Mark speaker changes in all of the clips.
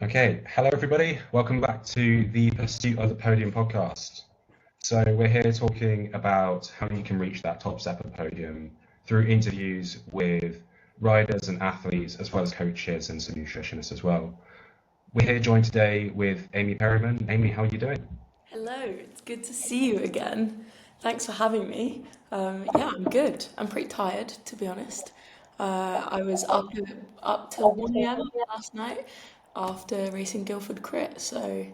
Speaker 1: Okay, hello everybody. Welcome back to the Pursuit of the Podium podcast. So we're here talking about how you can reach that top step of the podium through interviews with riders and athletes, as well as coaches and some nutritionists as well. We're here joined today with Amy Perryman. Amy, how are you doing?
Speaker 2: Hello, it's good to see you again. Thanks for having me. Yeah, I'm good. I'm pretty tired, to be honest. I was up till 1 a.m. last night after racing Guildford Crit, so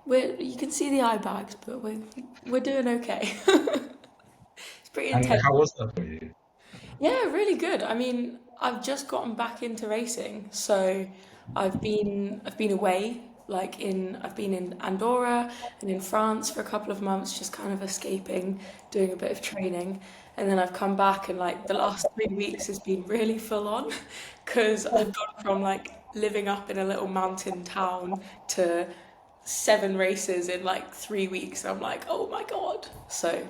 Speaker 2: you can see the eye bags, but we're doing okay. It's pretty
Speaker 1: And
Speaker 2: intense.
Speaker 1: how was that for you?
Speaker 2: Yeah, really good. I mean, I've just gotten back into racing, so I've been away, I've been in Andorra and in France for a couple of months, just kind of escaping, doing a bit of training, and then I've come back and like the last 3 weeks has been really full on, because I've gone from like living up in a little mountain town to 7 races in like 3 weeks. I'm like, oh my God. So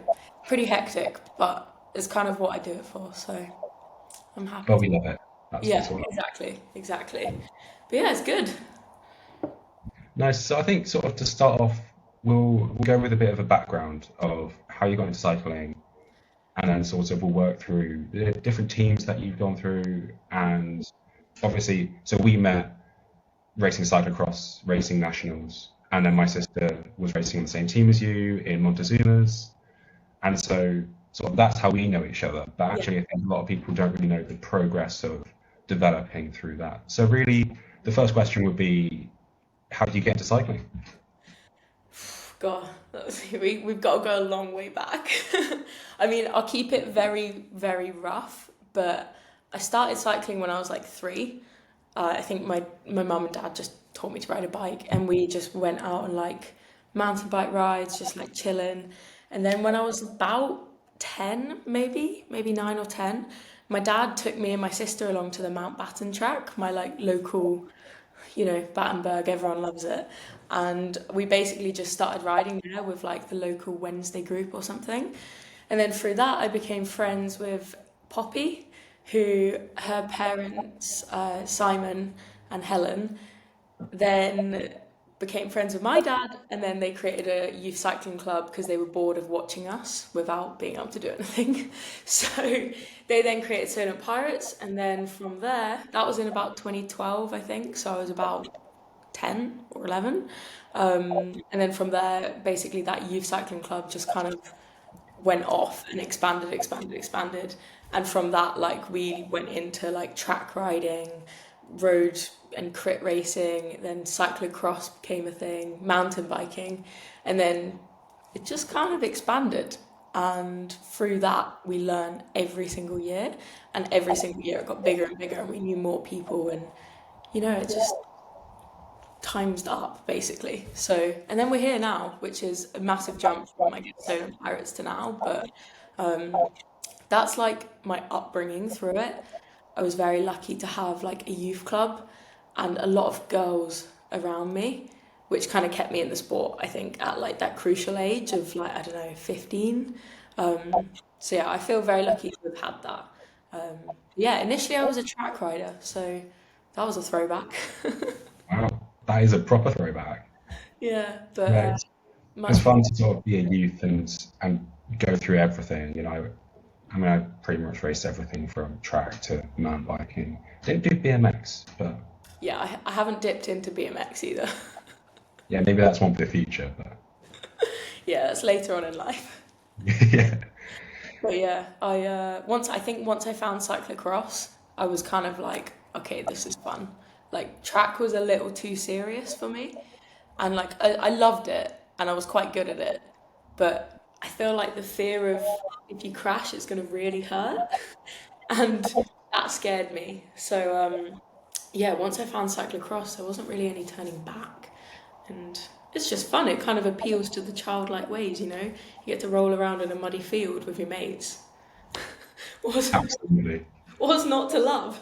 Speaker 2: pretty hectic, but it's kind of what I do it for. So I'm happy
Speaker 1: Well,
Speaker 2: to.
Speaker 1: we love it. That's what
Speaker 2: Yeah,
Speaker 1: it's all about.
Speaker 2: exactly. But yeah, it's good.
Speaker 1: Nice. So I think sort of to start off, we'll go with a bit of a background of how you got into cycling, and then sort of we'll work through the different teams that you've gone through. And obviously, so we met racing cyclocross, racing nationals, and then my sister was racing on the same team as you in Montezuma's, and so sort of that's how we know each other. But
Speaker 2: Yeah.
Speaker 1: actually, I think a lot of people don't really know the progress of developing through that. So really, the first question would be, how did you get into cycling?
Speaker 2: God, we've got to go a long way back. I mean, I'll keep it very, very rough, but I started cycling when I was like 3. I think my mum and dad just taught me to ride a bike, and we just went out on like mountain bike rides, just like chilling. And then when I was about 10, maybe 9 or 10, my dad took me and my sister along to the Mountbatten track, my like local, Battenberg, everyone loves it. And we basically just started riding there with like the local Wednesday group or something. And then through that, I became friends with Poppy, who her parents, Simon and Helen, then became friends with my dad, and then they created a youth cycling club because they were bored of watching us without being able to do anything. So they then created Solent Pirates, and then from there, that was in about 2012, I think. So I was about 10 or 11. And then from there, basically that youth cycling club just kind of went off and expanded. And from that, like we went into like track riding, road and crit racing, then cyclocross became a thing, mountain biking, and then it just kind of expanded. And through that, we learned every single year, and every single year it got bigger and bigger, and we knew more people, and it just times up basically. So, and then we're here now, which is a massive jump from I guess Solent Pirates to now, but that's like my upbringing through it. I was very lucky to have like a youth club and a lot of girls around me, which kind of kept me in the sport, I think, at like that crucial age of like, I don't know, 15. So yeah, I feel very lucky to have had that. Yeah, initially I was a track rider, so that was a throwback.
Speaker 1: Wow, that is a proper throwback.
Speaker 2: Yeah, but
Speaker 1: Yeah, it's
Speaker 2: much more.
Speaker 1: fun to sort of be a youth and go through everything. I mean, I pretty much raced everything from track to mountain biking. Didn't do BMX, but
Speaker 2: Yeah, I haven't dipped into BMX either.
Speaker 1: yeah, maybe that's one for the future. But
Speaker 2: Yeah, that's later on in life.
Speaker 1: yeah,
Speaker 2: But yeah, once I found cyclocross, I was kind of like, okay, this is fun. Like track was a little too serious for me, and like I loved it, and I was quite good at it, but I feel like the fear of if you crash, it's gonna really hurt, and that scared me. So yeah, once I found cyclocross, there wasn't really any turning back, and it's just fun. It kind of appeals to the childlike ways. You get to roll around in a muddy field with your mates. What's
Speaker 1: absolutely.
Speaker 2: what's not to love?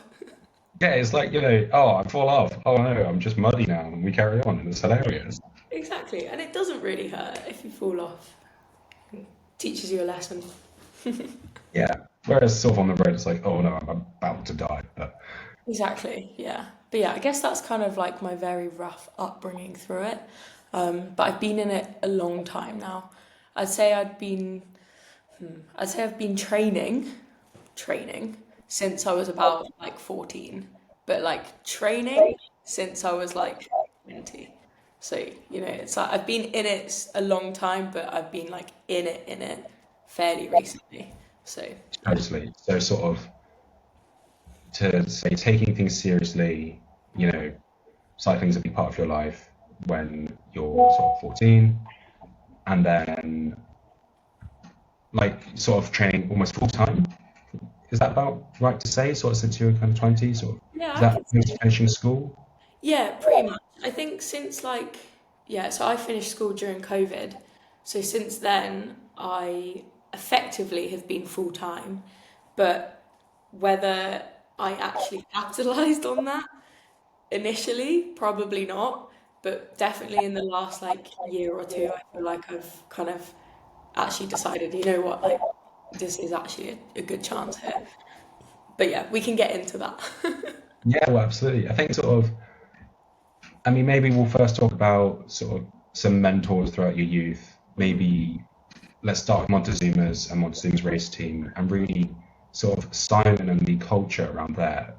Speaker 1: Yeah, it's like, oh, I fall off. Oh no, I'm just muddy now, and we carry on, and it's hilarious.
Speaker 2: Exactly, and it doesn't really hurt if you fall off. It teaches you a lesson.
Speaker 1: Yeah. Whereas sort of on the road, it's like, oh no, I'm about to die. But
Speaker 2: Exactly, yeah. But yeah, I guess that's kind of like my very rough upbringing through it. But I've been in it a long time now. I'd say I've been training since I was about like 14, but like training since I was like 20. So, it's like I've been in it a long time, but I've been like in it fairly recently. So,
Speaker 1: Totally. So sort of to say taking things seriously, cycling's a big part of your life when you're sort of 14, and then like sort of training almost full time. Is that about right to say? Sort of since you were kind of 20, sort of,
Speaker 2: yeah,
Speaker 1: is
Speaker 2: I
Speaker 1: that
Speaker 2: could
Speaker 1: post
Speaker 2: say.
Speaker 1: finishing school?
Speaker 2: Yeah, pretty much. I think since like, yeah, so I finished school during COVID. So since then, I effectively have been full time. But whether I actually capitalized on that initially, probably not. But definitely in the last like year or two, I feel like I've kind of actually decided, you know what, like this is actually a good chance here. But yeah, we can get into that.
Speaker 1: Yeah, well, absolutely. I think sort of, I mean, maybe we'll first talk about sort of some mentors throughout your youth. Maybe let's start with Montezuma's and Montezuma's race team and really sort of Simon and the culture around there.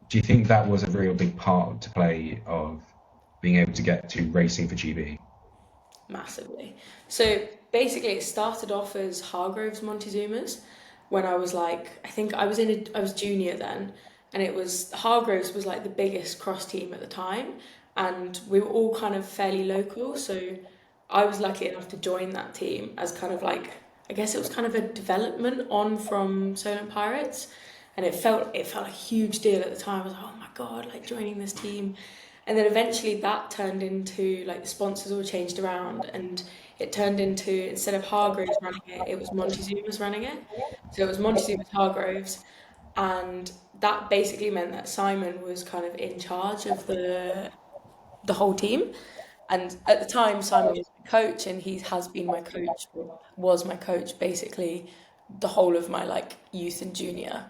Speaker 1: Do you think that was a real big part to play of being able to get to racing for GB?
Speaker 2: Massively. So basically, it started off as Hargrove's Montezuma's when I was like, I think I was junior then, and it was Hargrove's was like the biggest cross team at the time, and we were all kind of fairly local. So I was lucky enough to join that team as kind of like, I guess it was kind of a development on from Solent Pirates, and it felt a huge deal at the time. I was like, oh my God, like joining this team. And then eventually that turned into like the sponsors all changed around, and it turned into, instead of Hargroves running it, it was Montezuma's running it. So it was Montezuma's Hargroves, and that basically meant that Simon was kind of in charge of the whole team. And at the time, Simon was my coach, and he has been my coach, or was my coach basically the whole of my like youth and junior.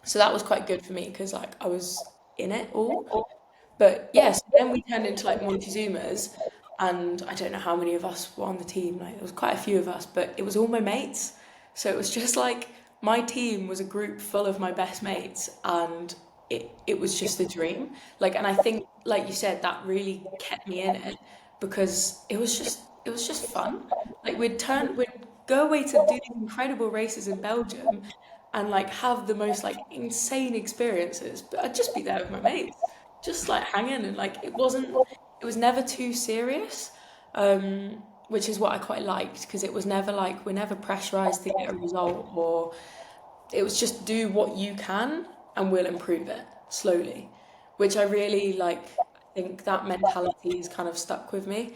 Speaker 2: So that was quite good for me because like I was in it all. But yes, then we turned into like Montezuma's, and I don't know how many of us were on the team. Like there was quite a few of us, but it was all my mates. So it was just like my team was a group full of my best mates, and it was just a dream. Like, and I think, like you said, that really kept me in it because it was just fun. Like we'd go away to do these incredible races in Belgium, and like have the most like insane experiences. But I'd just be there with my mates, just like hanging, and like it was never too serious, which is what I quite liked because it was never like we're never pressurized to get a result, or it was just do what you can and we'll improve it slowly, which I really like. I think that mentality is kind of stuck with me,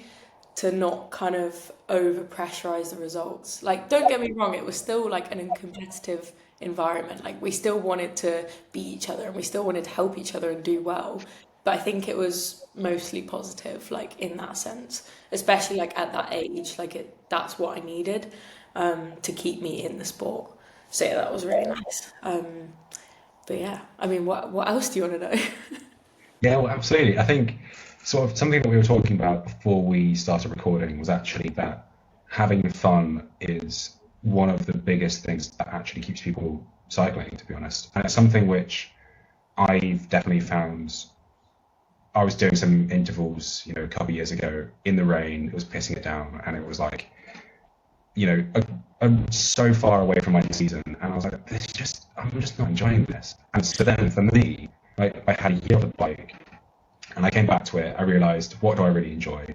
Speaker 2: to not kind of over pressurize the results. Like, don't get me wrong, it was still like an competitive environment. Like, we still wanted to beat each other and we still wanted to help each other and do well. But I think it was mostly positive, like in that sense, especially like at that age, like that's what I needed to keep me in the sport. So yeah, that was really nice. But yeah, I mean, what else do you want to know?
Speaker 1: Yeah, well, absolutely. I think sort of something that we were talking about before we started recording was actually that having fun is one of the biggest things that actually keeps people cycling, to be honest. And it's something which I've definitely found. I was doing some intervals, a couple of years ago in the rain. It was pissing it down, and it was like, I'm so far away from my season, and I was like, I'm just not enjoying this. And so then for me, like, I had a year of the bike, and I came back to it. I realised, what do I really enjoy?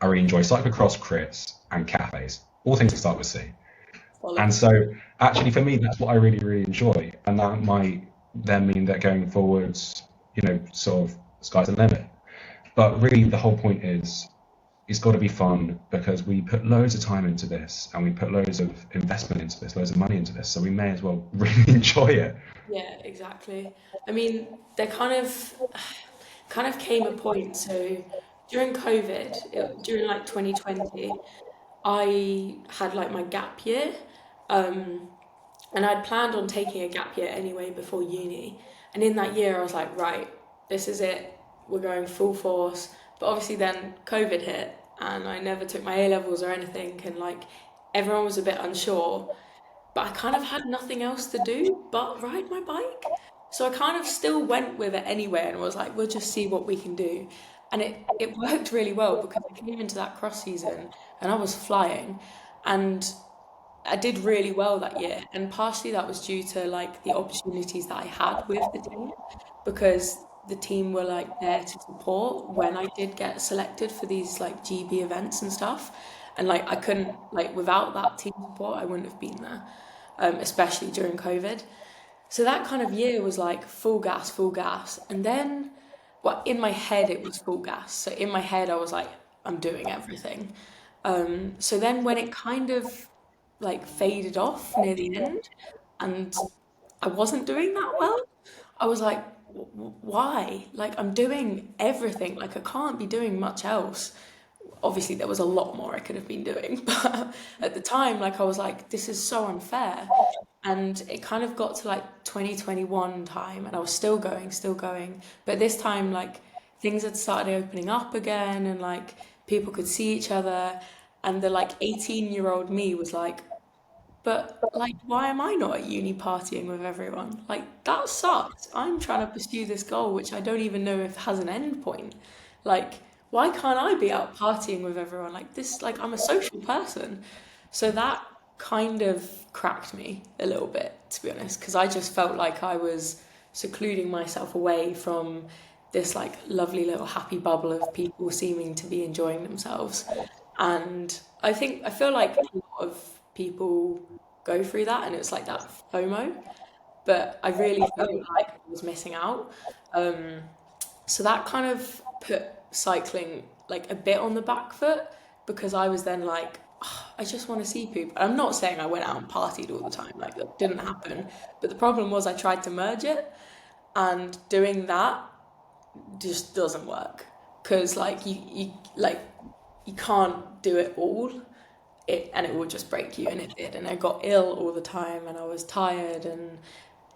Speaker 1: I really enjoy cyclocross, crits, and cafes. All things that start with C. And
Speaker 2: Solid.
Speaker 1: so, actually, for me, that's what I really, really enjoy. And that might then mean that going forwards, sort of sky's the limit. But really, the whole point is it's got to be fun because we put loads of time into this and we put loads of investment into this, loads of money into this. So we may as well really enjoy it.
Speaker 2: Yeah, exactly. I mean, there kind of came a point. So during COVID, during like 2020, I had like my gap year, um, and I'd planned on taking a gap year anyway before uni. And in that year, I was like, right. this is it, we're going full force. But obviously then COVID hit and I never took my A levels or anything, and like everyone was a bit unsure, but I kind of had nothing else to do but ride my bike. So I kind of still went with it anyway and was like, we'll just see what we can do. And it worked really well because I came into that cross season and I was flying. And I did really well that year, and partially that was due to like the opportunities that I had with the team, because the team were like there to support when I did get selected for these like GB events and stuff, and like I couldn't, like without that team support I wouldn't have been there, especially during COVID. So that kind of year was like full gas, and then, well, in my head it was full gas. So in my head I was like, I'm doing everything. So then when it kind of like faded off near the end and I wasn't doing that well, I was like, why? Like I'm doing everything. Like I can't be doing much else. Obviously there was a lot more I could have been doing, but at the time, like I was like, this is so unfair. And it kind of got to like 2021 time and I was still going. But this time, like things had started opening up again and like people could see each other. And the like 18-year-old me was like, but like, why am I not at uni partying with everyone? Like, that sucks. I'm trying to pursue this goal, which I don't even know if has an end point. Like, why can't I be out partying with everyone? Like this, like I'm a social person. So that kind of cracked me a little bit, to be honest, because I just felt like I was secluding myself away from this like lovely little happy bubble of people seeming to be enjoying themselves. And I feel like a lot of people go through that and it's like that FOMO, but I really felt like I was missing out. Um, so that kind of put cycling like a bit on the back foot because I was then like, "Oh, I just want to see people." I'm not saying I went out and partied all the time, like that didn't happen. But the problem was I tried to merge it, and doing that just doesn't work because like you can't do it all, and it will just break you, and it did. And I got ill all the time and I was tired and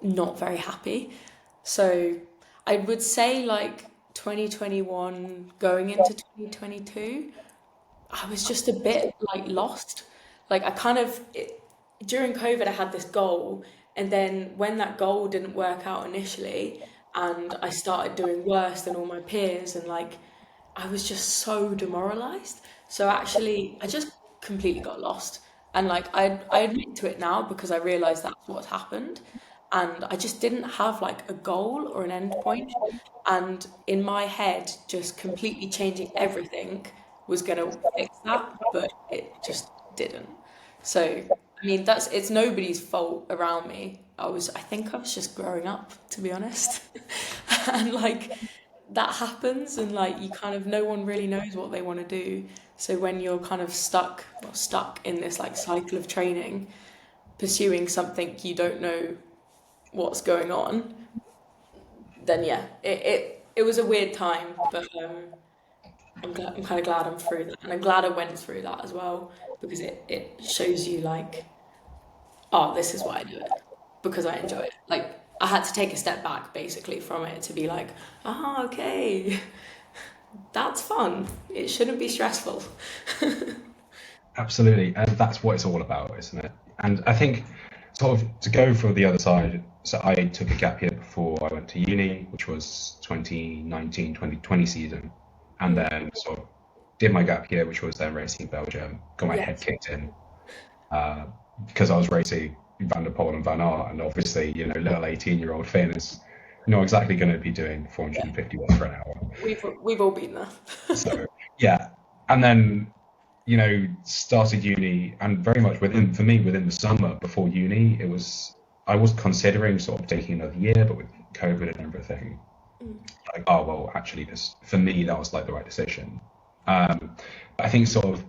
Speaker 2: not very happy. So I would say like 2021 going into 2022, I was just a bit like lost. Like I kind of during COVID I had this goal, and then when that goal didn't work out initially and I started doing worse than all my peers, and like I was just so demoralized. So actually, I just completely got lost. And like I admit to it now because I realize that's what's happened. And I just didn't have like a goal or an end point. And in my head, just completely changing everything was gonna fix that, but it just didn't. So I mean, it's nobody's fault around me. I think I was just growing up, to be honest. And like that happens and like you kind of no one really knows what they want to do. So when you're kind of stuck in this like cycle of training, pursuing something you don't know what's going on, then yeah, it was a weird time, but I'm kind of glad I'm through that, and I'm glad I went through that as well because it shows you like, oh, this is why I do it because I enjoy it. Like I had to take a step back basically from it to be like, ah, okay, that's fun. It shouldn't be stressful.
Speaker 1: Absolutely, and that's what it's all about, isn't it? And I think sort of to go for the other side, so I took a gap year before I went to uni, which was 2019-2020 season, and
Speaker 2: Mm.
Speaker 1: then sort of did my gap year, which was then racing in Belgium, got my head
Speaker 2: Yes.
Speaker 1: kicked in uh, because I was racing Van der Poel and Van Aert, and obviously, little 18-year-old Finn is not exactly going to be doing
Speaker 2: Yeah.
Speaker 1: 450 watts for an hour.
Speaker 2: We've all been there.
Speaker 1: So yeah, and then started uni, and very much for me, within the summer before uni, I was considering sort of taking another year, but with COVID and everything,
Speaker 2: Mm.
Speaker 1: like, oh, well, actually, this, for me, that was like the right decision. Um, I think sort of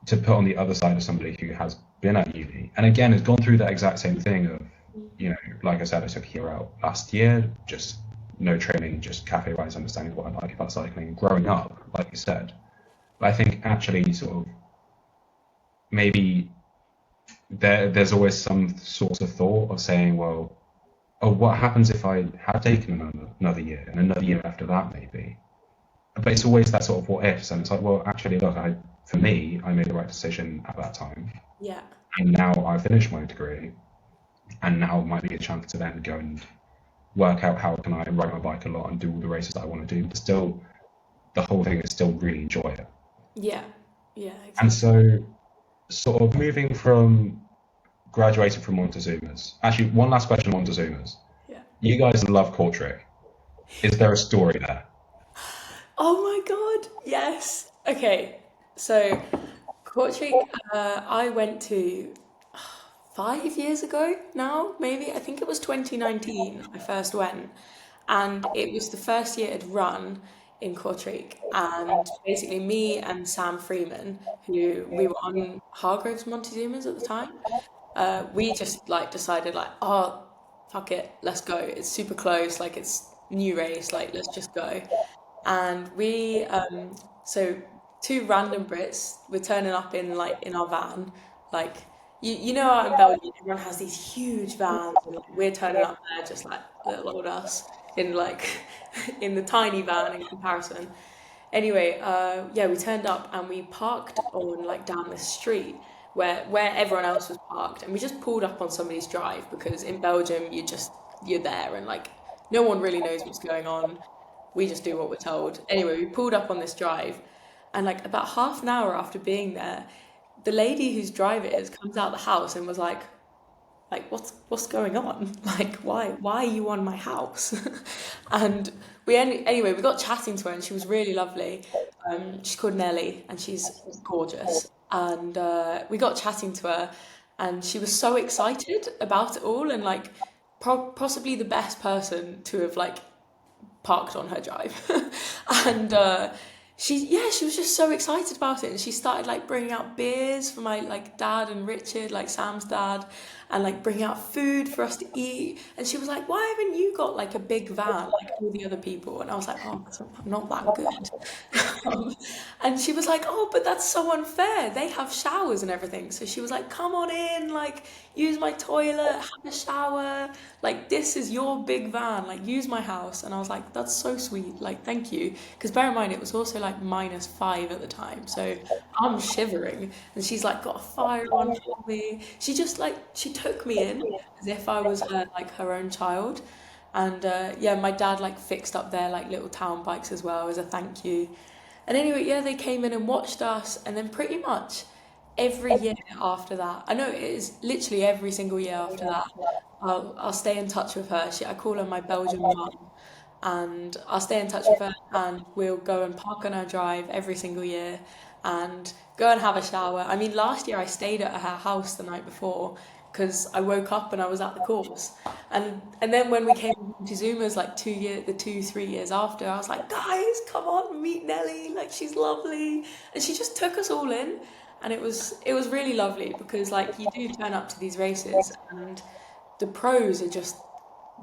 Speaker 1: to put on the other side of somebody who has been at uni, and again, has gone through that exact same thing of, like I said, I took a year out last year, just no training, just cafe rides, understanding what I like about cycling, growing up, like you said. But I think actually sort of maybe there's always some sort of thought of saying, well, oh, what happens if I had taken another year and another year after that maybe? But it's always that sort of what ifs, and it's like, well, actually, look, for me, I made the right decision at that time,
Speaker 2: Yeah.
Speaker 1: and now I finished my degree, and now might be a chance to then go and work out how can I ride my bike a lot and do all the races that I want to do, but still, the whole thing is still really enjoy it.
Speaker 2: Yeah. Yeah,
Speaker 1: And
Speaker 2: exactly.
Speaker 1: so, sort of moving from graduating from Montezuma's. Actually, one last question on Montezuma's.
Speaker 2: Yeah.
Speaker 1: You guys love court trick. Is there a story there?
Speaker 2: Oh my God. Yes. Okay. So, Kortrijk, I went to 5 years ago now, maybe. I think it was 2019 I first went. And it was the first year it'd run in Kortrijk. And basically, me and Sam Freeman, who we were on Hargroves Montezuma's at the time, we just like decided like, oh, fuck it, let's go. It's super close, like it's new race, like let's just go. And so two random Brits were turning up in like in our van, like you know out in Belgium everyone has these huge vans, and like, we're turning up there just like little old us in like in the tiny van in comparison. Anyway, yeah, we turned up and we parked on like down the street where everyone else was parked, and we just pulled up on somebody's drive because in Belgium you're there and like no one really knows what's going on. We just do what we're told. Anyway, we pulled up on this drive, and like about half an hour after being there, the lady whose drive it is comes out the house and was like what's going on? Like why are you on my house? And anyway we got chatting to her and she was really lovely. She's called Nelly and she's gorgeous. And we got chatting to her and she was so excited about it all and like possibly the best person to have like parked on her drive. And she was just so excited about it and she started like bringing out beers for my like dad and Richard, like Sam's dad, and like bringing out food for us to eat. And she was like, why haven't you got like a big van like all the other people? And I was like, oh, 'cause I'm not that good. Um, and she was like, oh, but that's so unfair. They have showers and everything. So she was like, come on in, like, use my toilet, have a shower. Like, this is your big van. Like, use my house. And I was like, that's so sweet. Like, thank you. Because bear in mind, it was also like -5 at the time. So I'm shivering. And she's like, got a fire on for me. She just like, she took me in as if I was her, like, her own child. And yeah, my dad like fixed up their like little town bikes as well as a thank you. And anyway, yeah, they came in and watched us, and then pretty much every year after that, I know it is literally every single year after that, I'll stay in touch with her. I call her my Belgian mum, and I'll stay in touch with her, and we'll go and park on her drive every single year, and go and have a shower. I mean, last year I stayed at her house the night before because I woke up and I was at the course. And then when we came to Zuma's like 3 years after, I was like, guys, come on, meet Nelly. Like she's lovely. And she just took us all in. And it was really lovely because like you do turn up to these races and the pros are just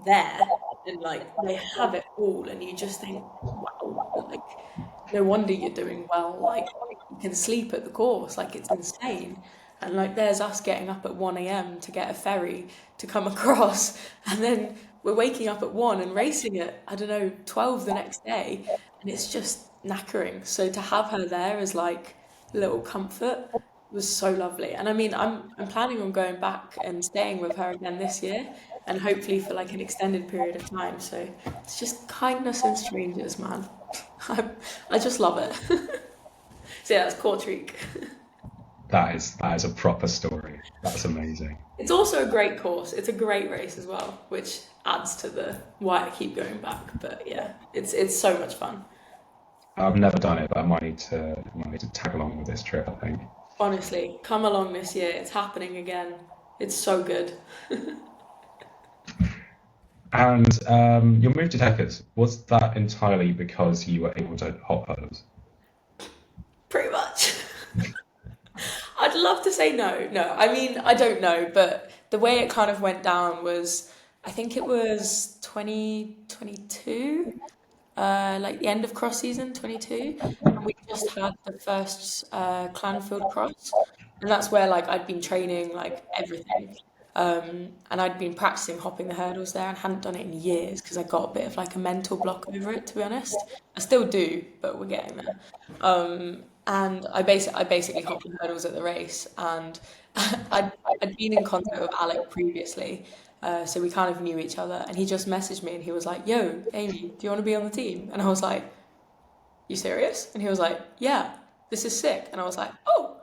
Speaker 2: there and like they have it all and you just think, wow, like no wonder you're doing well. Like you can sleep at the course, like it's insane. And like there's us getting up at 1 a.m. to get a ferry to come across, and then we're waking up at 1 and racing at, I don't know, 12 the next day, and it's just knackering. So to have her there as like a little comfort was so lovely. And I mean, I'm planning on going back and staying with her again this year, and hopefully for like an extended period of time. So it's just kindness and strangers, man. I, I just love it. So yeah, that's Kortrijk.
Speaker 1: That is a proper story. That's amazing.
Speaker 2: It's also a great course. It's a great race as well, which adds to the why I keep going back. But yeah, it's so much fun.
Speaker 1: I've never done it, but I might need to tag along with this trip, I think.
Speaker 2: Honestly, come along this year. It's happening again. It's so good.
Speaker 1: And your move to TEKKERZ, was that entirely because you were able to hop hurdles?
Speaker 2: Pretty much. I'd love to say no. No, I mean, I don't know, but the way it kind of went down was, I think it was 2022, like the end of cross season 22, and we just had the first Clanfield cross, and that's where like I'd been training like everything. And I'd been practicing hopping the hurdles there and hadn't done it in years because I got a bit of like a mental block over it, to be honest. I still do, but we're getting there. And I basically hopped the hurdles at the race, and I'd been in contact with Alec previously, so we kind of knew each other. And he just messaged me and he was like, "Yo, Amy, do you want to be on the team?" And I was like, "You serious?" And he was like, "Yeah, this is sick." And I was like, "Oh,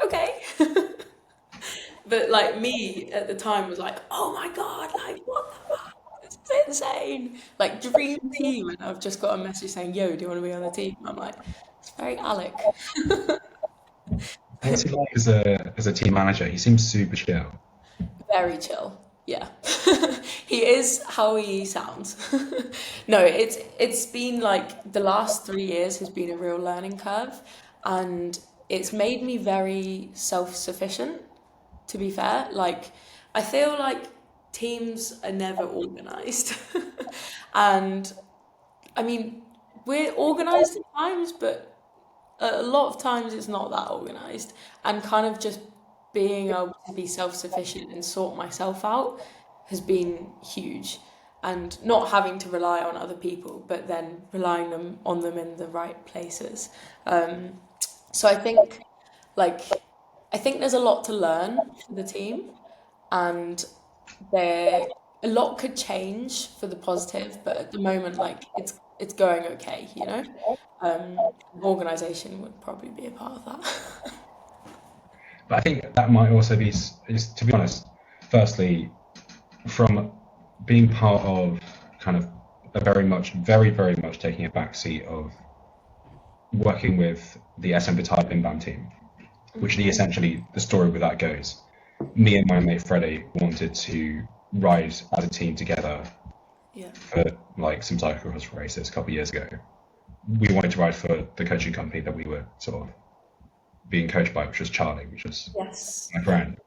Speaker 2: okay." But like me at the time was like, "Oh my God, like what the fuck? This is insane." Like dream team. And I've just got a message saying, "Yo, do you want to be on the team?" I'm like, it's very Alec.
Speaker 1: What's he like as a team manager? He seems super chill.
Speaker 2: Very chill. Yeah. He is how he sounds. No, it's been like the last 3 years has been a real learning curve, and it's made me very self-sufficient, to be fair. Like, I feel like teams are never organized. And I mean, we're organized at times, but a lot of times it's not that organized. And kind of just being able to be self-sufficient and sort myself out has been huge. And not having to rely on other people, but then relying on them in the right places. So like, I think there's a lot to learn for the team, and there a lot could change for the positive, but at the moment, like it's going okay, you know. Organization would probably be a part of that.
Speaker 1: But I think that might also be, is to be honest, firstly, from being part of kind of a very much taking a backseat of working with the SM Type inbound team, which essentially the story with that goes. Me and my mate Freddie wanted to ride as a team together
Speaker 2: Yeah.
Speaker 1: for like some cyclocross races a couple of years ago. We wanted to ride for the coaching company that we were sort of being coached by, which was Charlie, which was
Speaker 2: Yes.
Speaker 1: my friend.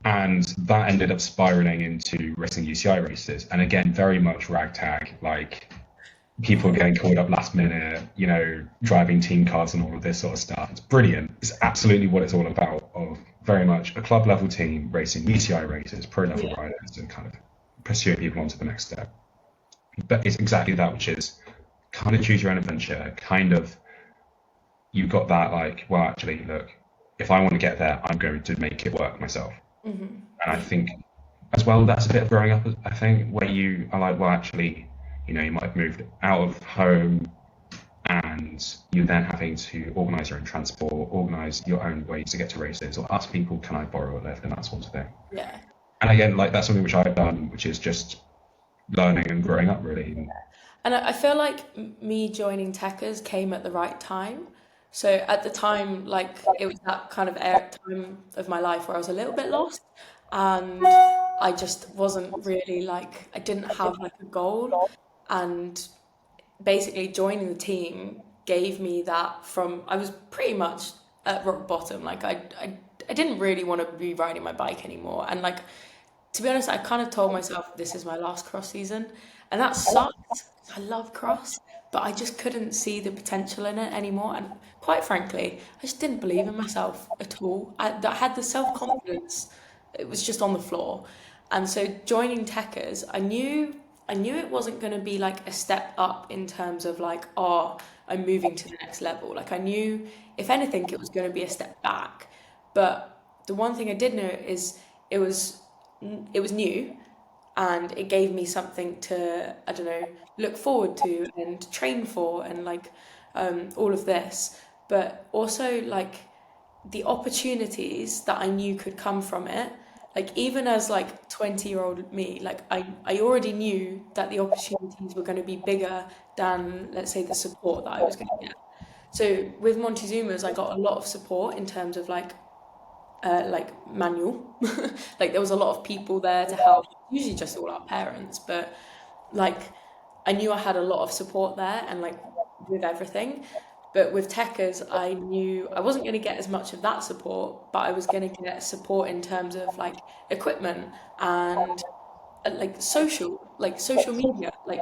Speaker 1: And that ended up spiraling into racing UCI races. And again, very much ragtag, like people getting called up last minute, you know, driving team cars and all of this sort of stuff. It's brilliant. It's absolutely what it's all about, of very much a club level team racing UCI races, pro level
Speaker 2: Yeah.
Speaker 1: riders, and kind of pursuing people onto the next step. But it's exactly that, which is kind of choose your own adventure, kind of you've got that like, well, actually, look, if I want to get there, I'm going to make it work myself. And I think as well, that's a bit of growing up, I think, where you are like, well, actually, you know, you might have moved out of home and you're then having to organise your own transport, organise your own ways to get to races, or ask people, can I borrow a lift, and that sort of thing.
Speaker 2: Yeah.
Speaker 1: And again, like that's something which I've done, which is just learning and growing up, really.
Speaker 2: And I feel like me joining TEKKERZ came at the right time. So at the time, like it was that kind of time of my life where I was a little bit lost, and I just wasn't really like I didn't have like a goal, and basically joining the team gave me that. From I was pretty much at rock bottom. Like I didn't really want to be riding my bike anymore, and like to be honest, I kind of told myself this is my last cross season, and that sucked. I love cross, but I just couldn't see the potential in it anymore. And quite frankly, I just didn't believe in myself at all. I had the self confidence; it was just on the floor. And so joining TEKKERZ, I knew it wasn't going to be like a step up in terms of like, oh, I'm moving to the next level. Like I knew, if anything, it was going to be a step back. But the one thing I did know is it was it was new, and it gave me something to, I don't know, look forward to and train for, and like all of this. But also like the opportunities that I knew could come from it. Like even as like 20-year-old me, like I already knew that the opportunities were going to be bigger than, let's say, the support that I was going to get. So with Montezuma's, I got a lot of support in terms of like manual. Like there was a lot of people there to help, usually just all our parents, but like I knew I had a lot of support there, and like with everything. But with TEKKERZ, I knew I wasn't going to get as much of that support, but I was going to get support in terms of like equipment and like social media. Like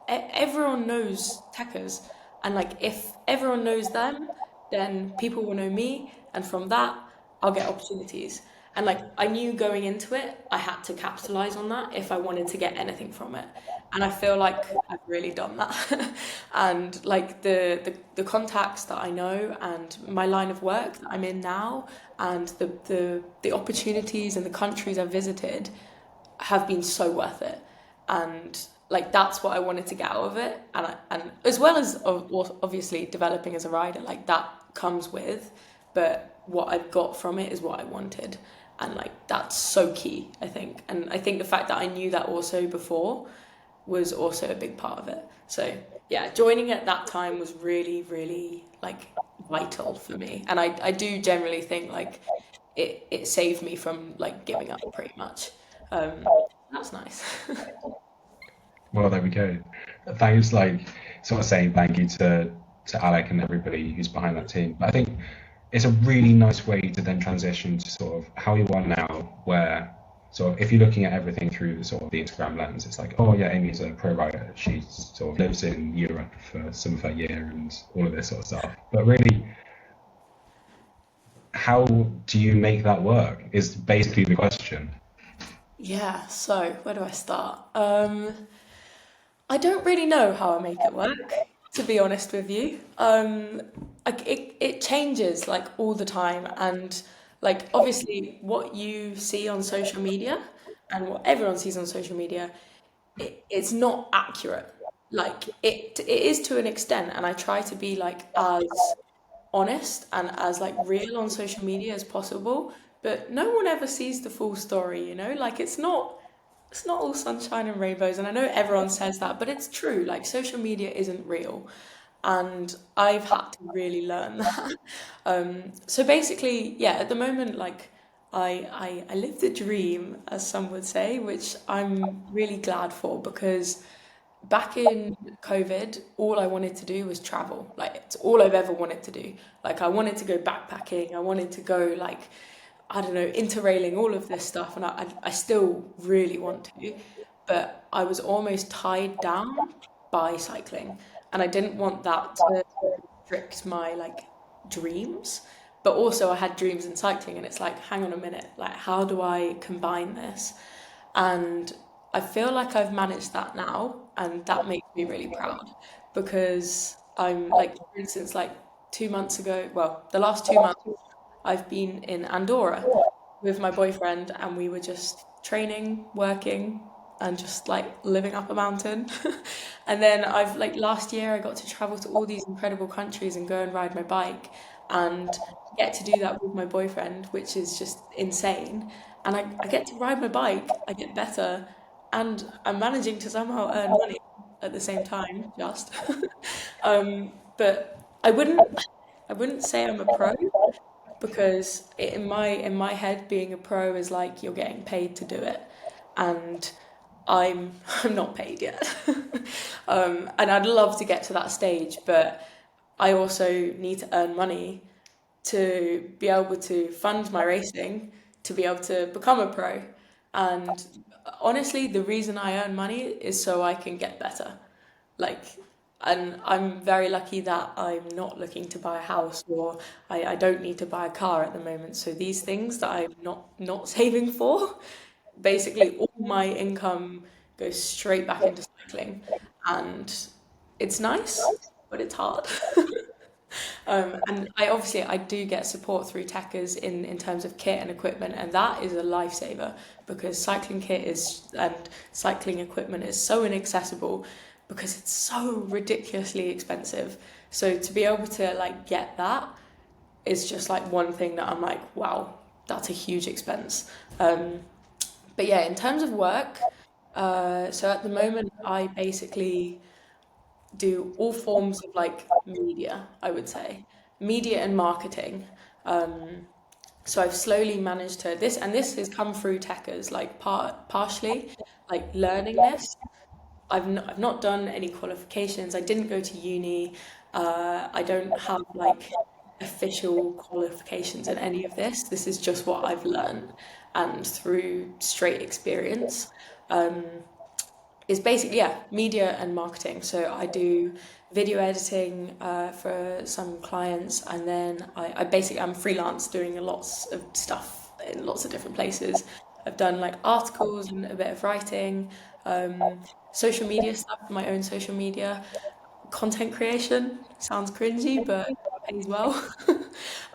Speaker 2: everyone knows TEKKERZ, and like if everyone knows them, then people will know me, and from that I'll get opportunities. And like I knew going into it, I had to capitalize on that if I wanted to get anything from it. And I feel like I've really done that. And like the contacts that I know and my line of work that I'm in now and the opportunities and the countries I've visited have been so worth it. And like that's what I wanted to get out of it. And as well as obviously developing as a rider, like that comes with, but what I've got from it is what I wanted. And like that's so key, I think. And I think the fact that I knew that also before was also a big part of it. So yeah, joining at that time was really, really like vital for me. And I do generally think like it saved me from like giving up pretty much. Um, that's nice.
Speaker 1: Well, there we go. Thanks, like sort of saying thank you to Alec and everybody who's behind that team. But I think it's a really nice way to then transition to sort of how you are now, where sort of if you're looking at everything through the sort of the Instagram lens, it's like, oh yeah, Amy's a pro rider. She sort of lives in Europe for some of her year and all of this sort of stuff. But really, how do you make that work? Is basically the question.
Speaker 2: Yeah, so where do I start? I don't really know how I make it work, to be honest with you. Like it changes like all the time, and like obviously what you see on social media and what everyone sees on social media, it's not accurate. Like it is to an extent, and I try to be like as honest and as like real on social media as possible, but no one ever sees the full story, you know? Like it's not all sunshine and rainbows, and I know everyone says that, but it's true. Like social media isn't real, and I've had to really learn that. So basically, yeah, at the moment, like I live the dream, as some would say, which I'm really glad for because back in COVID, all I wanted to do was travel. Like it's all I've ever wanted to do. Like I wanted to go backpacking. I wanted to go like I don't know, interrailing, all of this stuff, and I still really want to, but I was almost tied down by cycling, and I didn't want that to restrict my like dreams, but also I had dreams in cycling, and it's like, hang on a minute, like how do I combine this? And I feel like I've managed that now, and that makes me really proud because I'm like, for instance, like 2 months ago, well, the last 2 months. I've been in Andorra with my boyfriend and we were just training, working, and just like living up a mountain. And then I've like last year I got to travel to all these incredible countries and go and ride my bike and get to do that with my boyfriend, which is just insane. And I get to ride my bike, I get better, and I'm managing to somehow earn money at the same time, just. But I wouldn't say I'm a pro because in my head being a pro is like you're getting paid to do it, and I'm I'm not paid yet. And I'd love to get to that stage, but I also need to earn money to be able to fund my racing, to be able to become a pro. And honestly, the reason I earn money is so I can get better. Like, and I'm very lucky that I'm not looking to buy a house or I don't need to buy a car at the moment. So these things that I'm not saving for, basically all my income goes straight back into cycling. And it's nice, but it's hard. And I do get support through TEKKERZ in terms of kit and equipment, and that is a lifesaver because cycling kit is and cycling equipment is so inaccessible because it's so ridiculously expensive. So to be able to like get that is just like one thing that I'm like, wow, that's a huge expense. But yeah, in terms of work, so at the moment I basically do all forms of like media, I would say, media and marketing. So I've slowly managed to this, and this has come through TEKKERZ, like partially, like learning this. I've not done any qualifications. I didn't go to uni. I don't have like official qualifications in any of this. This is just what I've learned and through straight experience. Um, is basically yeah media and marketing. So I do video editing for some clients, and then I basically I'm freelance doing a lots of stuff in lots of different places. I've done like articles and a bit of writing, social media stuff, my own social media, content creation. Sounds cringy, but pays well.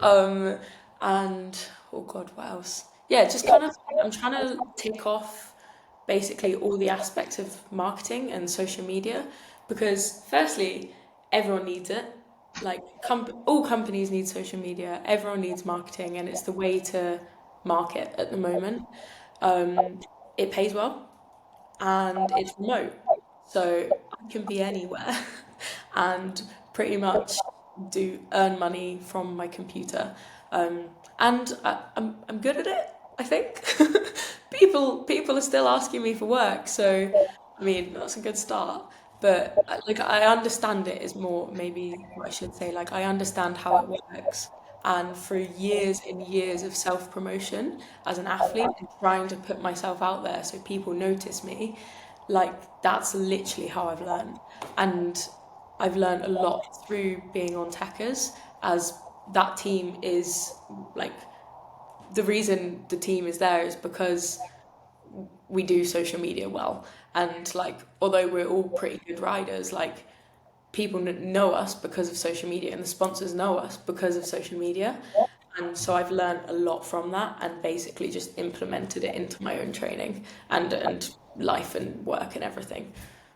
Speaker 2: um, and oh God, what else? Yeah, just kind of, I'm trying to tick off basically all the aspects of marketing and social media because, firstly, everyone needs it. Like, all companies need social media, everyone needs marketing, and it's the way to market at the moment. Um, it pays well and it's remote, so I can be anywhere and pretty much do earn money from my computer. Um, and I'm good at it, I think. People are still asking me for work, so I mean that's a good start. But like I understand it is more maybe what I should say. Like I understand how it works, and through years and years of self promotion as an athlete and trying to put myself out there so people notice me, like that's literally how I've learned. And I've learned a lot through being on TEKKERZ, as that team is like the reason the team is there is because we do social media well. And like although we're all pretty good riders, like people know us because of social media and the sponsors know us because of social media. And so I've learned a lot from that and basically just implemented it into my own training and life and work and everything.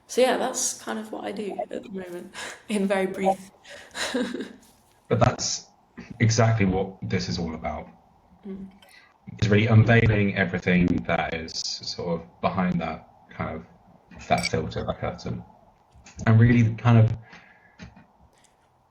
Speaker 2: So yeah, that's kind of what I do at the moment in very brief.
Speaker 1: But that's exactly what this is all about.
Speaker 2: Mm.
Speaker 1: Is really unveiling everything that is sort of behind that kind of that filter, that curtain, and really kind of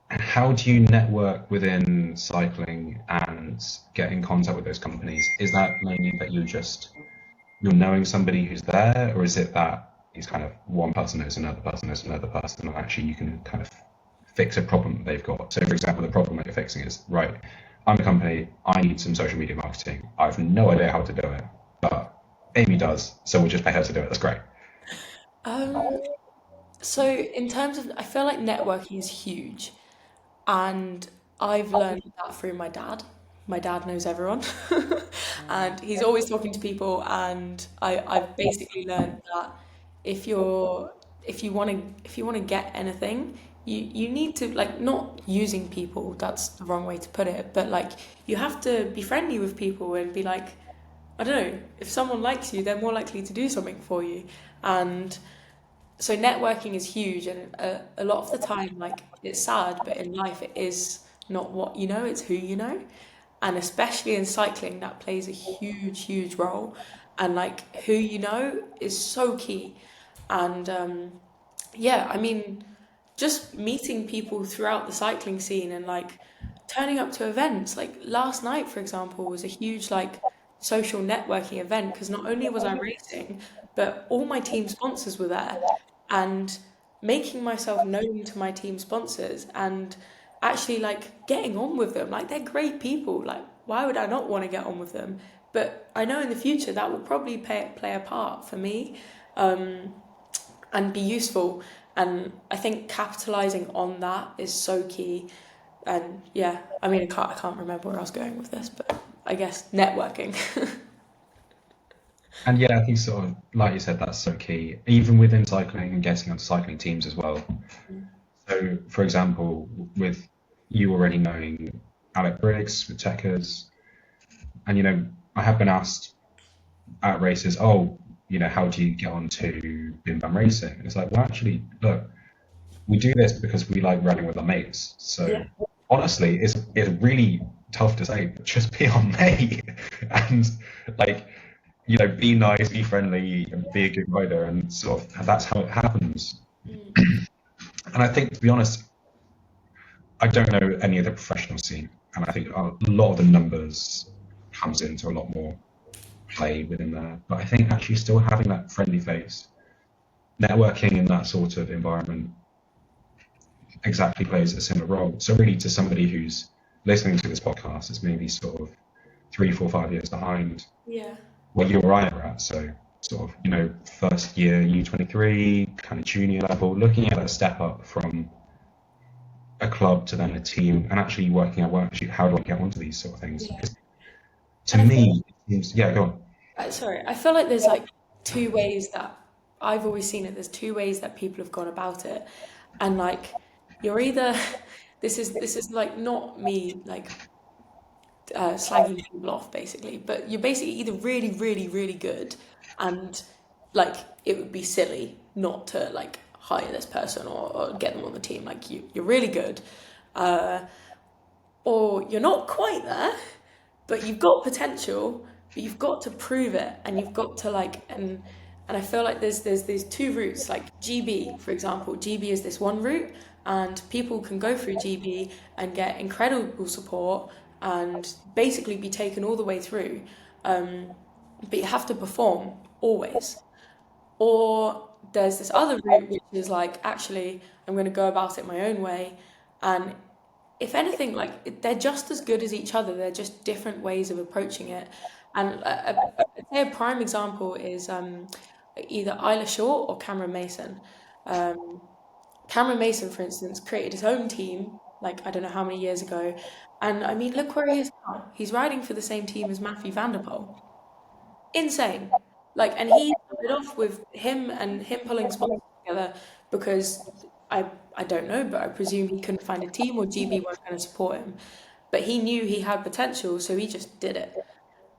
Speaker 1: how do you network within cycling and get in contact with those companies? Is that mainly that you're knowing somebody who's there, or is it that it's kind of one person knows another person knows another person, and actually you can kind of fix a problem that they've got? So, for example, the problem that you're fixing is, right, I'm a company, I need some social media marketing. I have no idea how to do it, but Amy does, so we'll just pay her to do it. That's great.
Speaker 2: Um, so in terms of, I feel like networking is huge. And I've learned that through my dad. My dad knows everyone, and he's always talking to people. And I've basically learned that if you're if you want to get anything, you need to like not using people. That's the wrong way to put it. But like you have to be friendly with people and be like, I don't know, if someone likes you, they're more likely to do something for you. And so networking is huge, and a lot of the time like it's sad, but in life it is not what you know, it's who you know. And especially in cycling that plays a huge role, and like who you know is so key. And yeah, I mean just meeting people throughout the cycling scene and like turning up to events like last night for example was a huge like social networking event because not only was I racing but all my team sponsors were there, and making myself known to my team sponsors and actually like getting on with them, like they're great people, like why would I not want to get on with them? But I know in the future that will probably play a part for me, um, and be useful. And I think capitalizing on that is so key. And yeah, I mean, I can't remember where I was going with this, but I guess networking.
Speaker 1: And yeah, I think sort of like you said, that's so key, even within cycling and getting onto cycling teams as well. So, for example, with you already knowing Alec Briggs with TEKKERZ, and I have been asked at races, oh, how do you get on to Bim Bam Racing? And it's like, well, actually, look, we do this because we like running with our mates. So
Speaker 2: Yeah.
Speaker 1: honestly, it's really tough to say, but just be our mate and like, be nice, be friendly, and be a good rider, and sort of that's how it happens.
Speaker 2: Mm.
Speaker 1: And I think, to be honest, I don't know any of the professional scene, and I think a lot of the numbers comes into a lot more play within there. But I think actually still having that friendly face, networking in that sort of environment exactly plays a similar role. So really, to somebody who's listening to this podcast, is maybe sort of 3, 4, 5 years behind
Speaker 2: Yeah.
Speaker 1: where you or I are at. So sort of, first year U23, kind of junior level, looking at that step up from a club to then a team, and actually working out, well, actually, how do I get onto these sort of things?
Speaker 2: Yeah.
Speaker 1: Because to
Speaker 2: And I think
Speaker 1: me, Seems, yeah, go on.
Speaker 2: Sorry, I feel like there's like two ways that I've always seen it. There's two ways that people have gone about it, and like you're either this is like not me like slagging people off basically, but you're basically either really, really, really good, and like it would be silly not to like hire this person or get them on the team. Like you're really good, uh, or you're not quite there, but you've got potential, but you've got to prove it, and you've got to like and I feel like there's these two routes, like GB, for example. GB is this one route, and people can go through GB and get incredible support and basically be taken all the way through. Um, but you have to perform always. Or there's this other route, which is like, actually, I'm going to go about it my own way. And if anything, like they're just as good as each other. They're just different ways of approaching it. And I'd say a prime example is either Isla Short or Cameron Mason. Um, Cameron Mason, for instance, created his own team, like I don't know how many years ago. And I mean, look where he is now. He's riding for the same team as Matthew van der Poel. Insane. Like, and he started off with him and him pulling sponsors together because I don't know, but I presume he couldn't find a team or GB weren't going to support him. But he knew he had potential, so he just did it.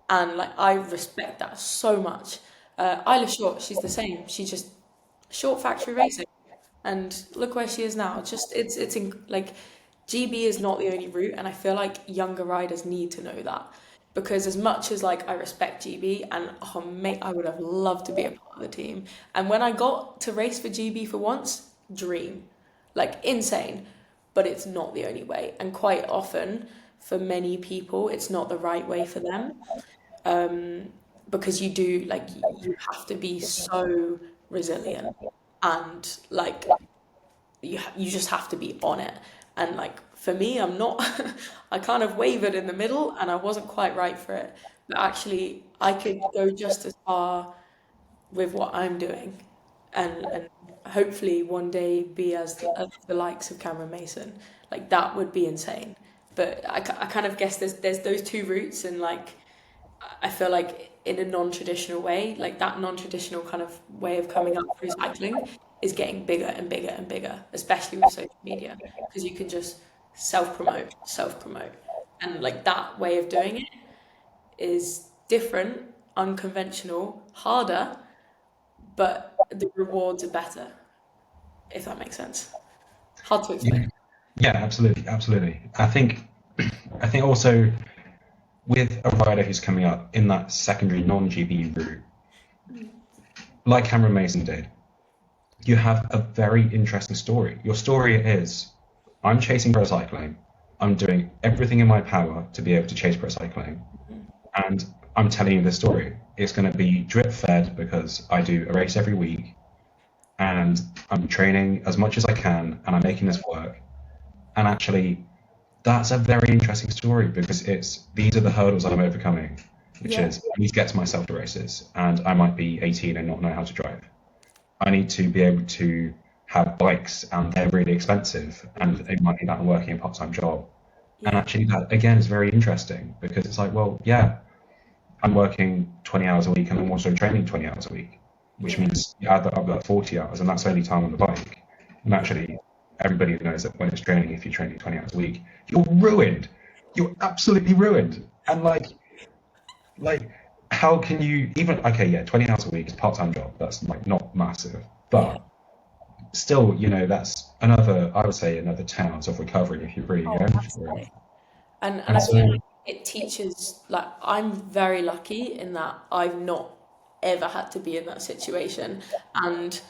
Speaker 2: And like I respect that so much. Isla Short, she's the same. She just short factory racing, and look where she is now. Like GB is not the only route, and I feel like younger riders need to know that because as much as like I respect GB and oh mate, I would have loved to be a part of the team. And when I got to race for GB for once, dream, like insane. But it's not the only way, and quite often for many people, it's not the right way for them um, because you do like you have to be so resilient and like you just have to be on it. And like for me, I'm not. I kind of wavered in the middle, and I wasn't quite right for it. But actually, I could go just as far with what I'm doing, and hopefully one day be as the likes of Cameron Mason. Like that would be insane. But I kind of guess there's those two routes, and like I feel like in a non-traditional way, like that non-traditional kind of way of coming up through cycling is getting bigger and bigger and bigger, especially with social media, because you can just self-promote, self-promote. And like that way of doing it is different, unconventional, harder, but the rewards are better, if that makes sense. Hard to
Speaker 1: Yeah,
Speaker 2: explain.
Speaker 1: yeah, absolutely, absolutely. I think also with a rider who's coming up in that secondary non-GB route, like Cameron Mason did, you have a very interesting story. Your story is, I'm chasing pro cycling. I'm doing everything in my power to be able to chase pro cycling, and I'm telling you this story. It's going to be drip fed because I do a race every week, and I'm training as much as I can, and I'm making this work. And actually, that's a very interesting story because it's these are the hurdles I'm overcoming, which
Speaker 2: Yeah,
Speaker 1: is I need to get to myself to races, and I might be 18 and not know how to drive. I need to be able to have bikes, and they're really expensive, and it might mean that I'm working a part-time job. And
Speaker 2: yeah,
Speaker 1: actually, that again is very interesting because it's like, well, yeah, I'm working 20 hours a week, and I'm also training 20 hours a week, which
Speaker 2: yeah,
Speaker 1: means you add that up that 40 hours, and that's only time on the bike. And
Speaker 2: yeah.
Speaker 1: actually, everybody knows that when it's training, if you're training 20 hours a week, you're ruined. You're absolutely ruined. And like, how can you even? Okay, yeah, 20 hours a week is a part-time job. That's like not massive,
Speaker 2: Yeah.
Speaker 1: but still, that's another, I would say, another 10 hours of recovery if you're really
Speaker 2: Oh,
Speaker 1: going for it.
Speaker 2: absolutely. And
Speaker 1: And
Speaker 2: I feel
Speaker 1: so,
Speaker 2: like it teaches like I'm very lucky in that I've not ever had to be in that situation. And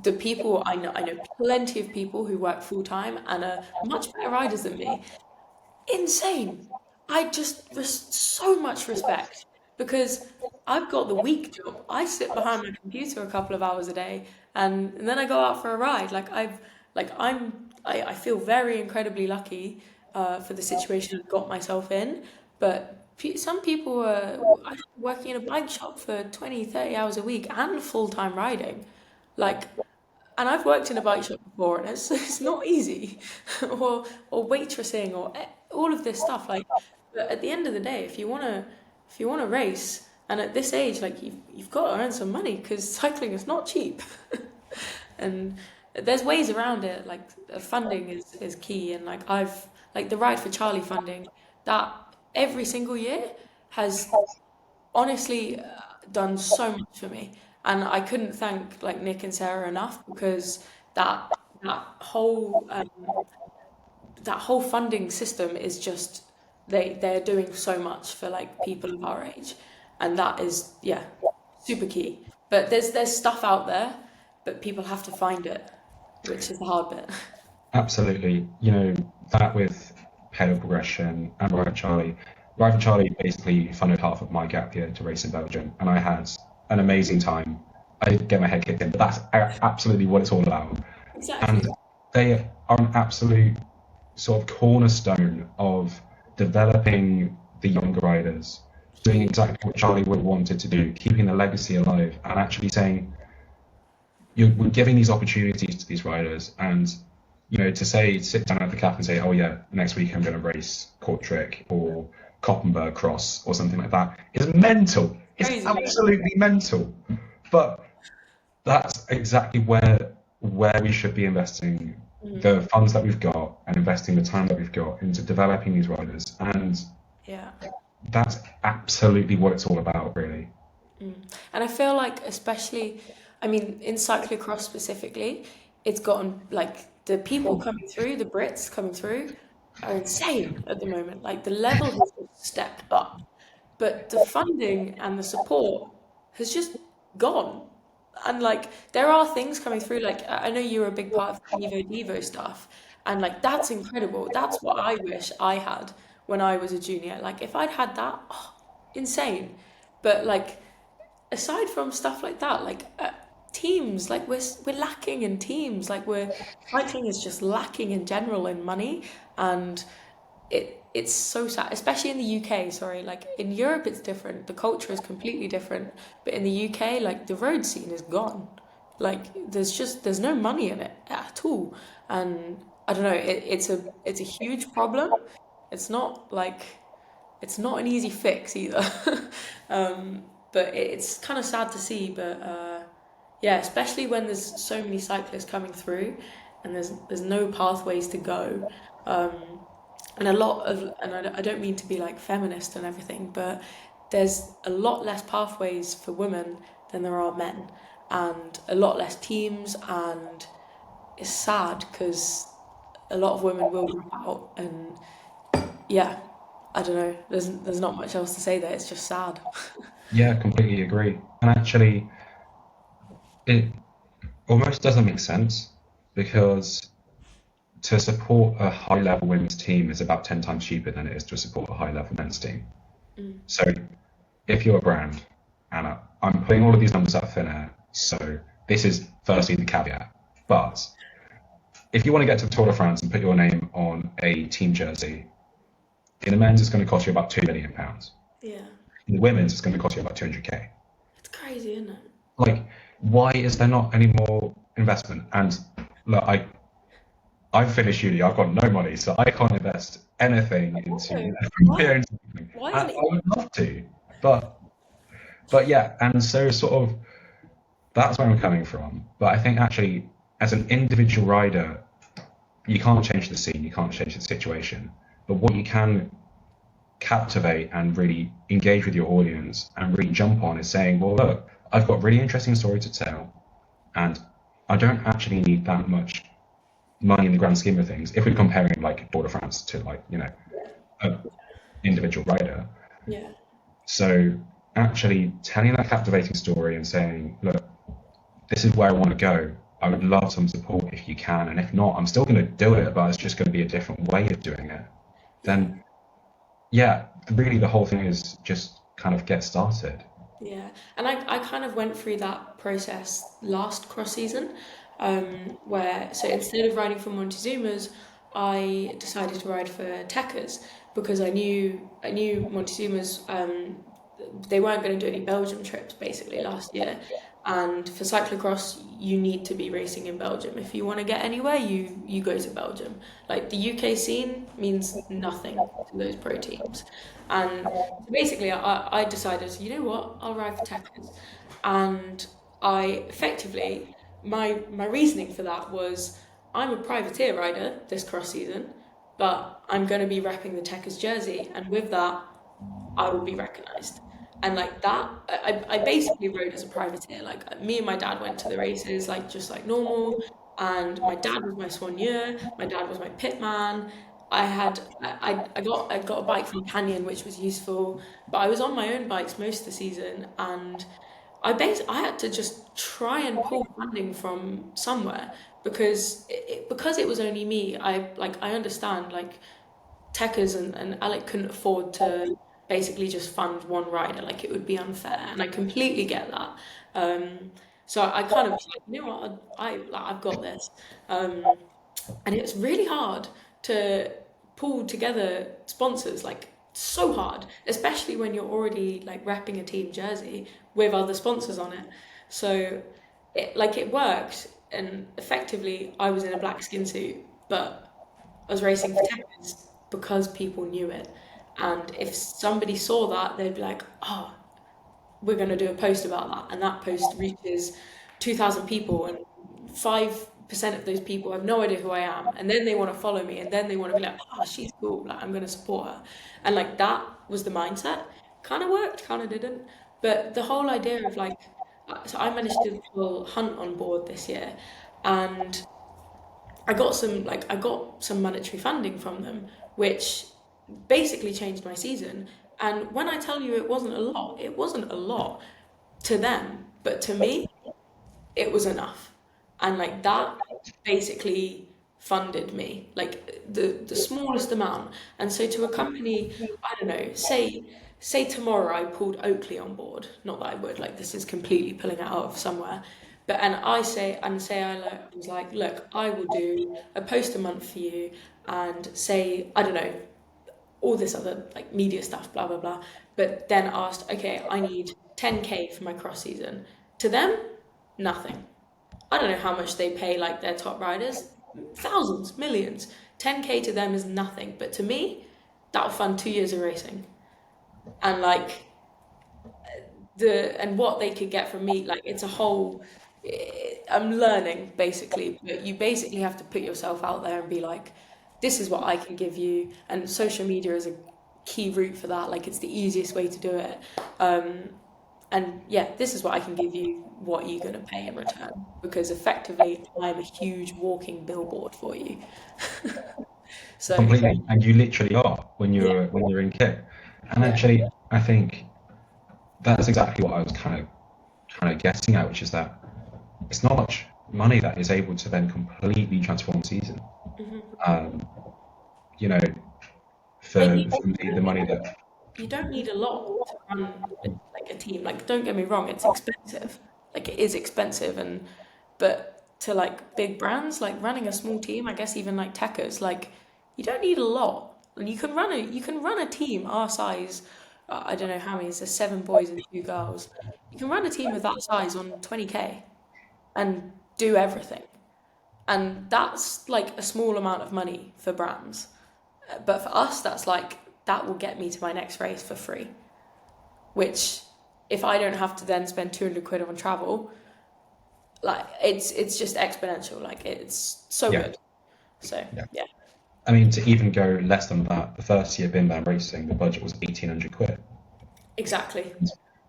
Speaker 2: the people I know plenty of people who work full time and are much better riders than me. Insane. I just so much respect because I've got the weak job. I sit behind my computer a couple of hours a day and then I go out for a ride. I feel very incredibly lucky for the situation I've got myself in. But some people are working in a bike shop for 20, 30 hours a week and full-time riding. Like and I've worked in a bike shop before, and it's not easy, or waitressing, or all of this stuff. Like, but at the end of the day, if you want to if you want to race, and at this age, like you've got to earn some money because cycling is not cheap. And there's ways around it. Like funding is key, and like the Ride for Charlie funding that every single year has honestly done so much for me, and I couldn't thank like Nick and Sarah enough because that that whole that whole funding system is just they're doing so much for like people of our age, and that is yeah super key. But there's stuff out there, but people have to find it, which is the hard bit.
Speaker 1: Absolutely. That with pedal progression and Ride Charlie. Ride for Charlie basically funded half of my gap year to race in Belgium, and I had an amazing time. I did get my head kicked in, but that's absolutely what it's all about. And
Speaker 2: Exactly.
Speaker 1: they are an absolute sort of cornerstone of developing the younger riders, doing exactly what Charlie would have wanted to do, keeping the legacy alive, and actually saying, we're giving these opportunities to these riders, and to say sit down at the cap and say, oh yeah, next week I'm going to race Kortrijk or Koppenberg Cross or something like that is mental. It's
Speaker 2: Crazy.
Speaker 1: absolutely mental. But that's exactly where we should be investing the funds that we've got and investing the time that we've got into developing these riders. And
Speaker 2: Yeah.
Speaker 1: that's absolutely what it's all about, really.
Speaker 2: And I feel like, especially, I mean, in cyclocross specifically, it's gotten like the people coming through, the Brits coming through, are insane at the moment. Like the level has just stepped up, but the funding and the support has just gone. And like there are things coming through. Like I know you were a big part of the Evo Devo stuff, and like that's incredible. That's what I wish I had when I was a junior. Like if I'd had that, oh, insane. But like aside from stuff like that, like teams, like we're lacking in teams. Like we're cycling is just lacking in general in money, and it's so sad, especially in the UK. Sorry, like in Europe it's different. The culture is completely different, but in the UK, like the road scene is gone. Like there's no money in it at all, and I don't know. It's a huge problem. It's not like it's not an easy fix either. But it's kind of sad to see. But yeah, especially when there's so many cyclists coming through, and there's no pathways to go. And a lot of, and I don't mean to be like feminist and everything, but there's a lot less pathways for women than there are men, and a lot less teams, and it's sad because a lot of women will drop out, and yeah, I don't know. There's not much else to say there. It's just sad.
Speaker 1: Yeah, completely agree. And actually, it almost doesn't make sense because to support a high level women's team is about 10 times cheaper than it is to support a high level men's team. So if you're a brand, and I'm putting all of these numbers out of thin air, so this is firstly the caveat, but if you want to get to the Tour de France and put your name on a team jersey, in the men's it's going to cost you about £2 million.
Speaker 2: Yeah,
Speaker 1: In the women's it's going to cost you about 200k.
Speaker 2: it's crazy, isn't it?
Speaker 1: Like, why is there not any more investment? And look, I've finished uni, I've got no money, so I can't invest anything into my own something.
Speaker 2: Why
Speaker 1: I
Speaker 2: isn't it?
Speaker 1: would love to, but yeah, and so sort of that's where I'm coming from. But I think actually, as an individual rider, you can't change the scene, you can't change the situation. But what you can captivate and really engage with your audience and really jump on is saying, well, look, I've got really interesting story to tell, and I don't actually need that much money in the grand scheme of things. If we're comparing like Tour de France to like, an individual rider.
Speaker 2: Yeah,
Speaker 1: So actually telling that captivating story and saying, look, this is where I want to go. I would love some support if you can, and if not, I'm still going to do it, but it's just going to be a different way of doing it. Then, yeah, really the whole thing is just kind of get started.
Speaker 2: yeah. And I kind of went through that process last cross season, where so instead of riding for Montezuma's, I decided to ride for TEKKERZ because I knew Montezuma's they weren't going to do any Belgium trips basically last year, And for cyclocross, you need to be racing in Belgium. If you want to get anywhere, you go to Belgium. Like the UK scene means nothing to those pro teams. And so basically, I decided, you know what, I'll ride for TEKKERZ. And I effectively, my reasoning for that was I'm a privateer rider this cross season, but I'm going to be repping the TEKKERZ jersey. And with that, I will be recognised. And like that, I basically rode as a privateer. Like me and my dad went to the races, like just like normal. And my dad was my soigneur. My dad was my pitman. I got a bike from Canyon, which was useful. But I was on my own bikes most of the season, and I had to just try and pull funding from somewhere because because it was only me. I understand like TEKKERZ and Alec couldn't afford to basically just fund one rider. Like it would be unfair, and I completely get that. So I kind of was like, you know what, I've got this, and it's really hard to pull together sponsors. Like so hard, especially when you're already like repping a team jersey with other sponsors on it. So it worked, and effectively I was in a black skin suit, but I was racing for TEKKERZ because people knew it. And if somebody saw that, they'd be like, oh, we're going to do a post about that. And that post reaches 2,000 people, and 5% of those people have no idea who I am. And then they want to follow me, and then they want to be like, oh, she's cool. Like, I'm going to support her. And like that was the mindset. Kind of worked, kind of didn't. But the whole idea of like, so I managed to pull Hunt on board this year. And I got some monetary funding from them, which basically changed my season. And when I tell you it wasn't a lot to them, but to me, it was enough. And like that basically funded me, like the smallest amount. And so to a company, I don't know, say tomorrow I pulled Oakley on board, not that I would, like this is completely pulling it out of somewhere. But and I was like, look, I will do a post a month for you, and say, I don't know, all this other like media stuff, blah blah blah. But then asked, okay, I need 10K for my cross season. To them, nothing. I don't know how much they pay like their top riders, thousands, millions. 10K to them is nothing, but to me, that'll fund 2 years of racing. And like and what they could get from me, like it's a whole. I'm learning basically, but you basically have to put yourself out there and be like, this is what I can give you, and social media is a key route for that. Like it's the easiest way to do it. And yeah, this is what I can give you. What are you going to pay in return? Because effectively, I'm a huge walking billboard for you. So
Speaker 1: Completely, and you literally are
Speaker 2: yeah,
Speaker 1: when you're in kit. And
Speaker 2: yeah,
Speaker 1: actually, I think that's exactly what I was kind of getting at, which is that it's not much money that is able to then completely transform the season.
Speaker 2: hmm
Speaker 1: Um, you know,
Speaker 2: like
Speaker 1: for me, the money that
Speaker 2: you don't need a lot to run like a team. Like don't get me wrong, it's expensive. Like it is expensive, and but to like big brands, like running a small team, I guess even like TEKKERZ, like you don't need a lot. And you can run a team our size. I don't know how many. There's 7 boys and 2 girls. You can run a team of that size on 20K and do everything. And that's like a small amount of money for brands. But for us, that's like that will get me to my next race for free. Which, if I don't have to then spend 200 quid on travel, like it's just exponential. Like it's so
Speaker 1: yeah,
Speaker 2: good. So
Speaker 1: yeah.
Speaker 2: yeah,
Speaker 1: I mean, to even go less than that, the first year Bin Bam Racing, the budget was 1,800 quid.
Speaker 2: exactly.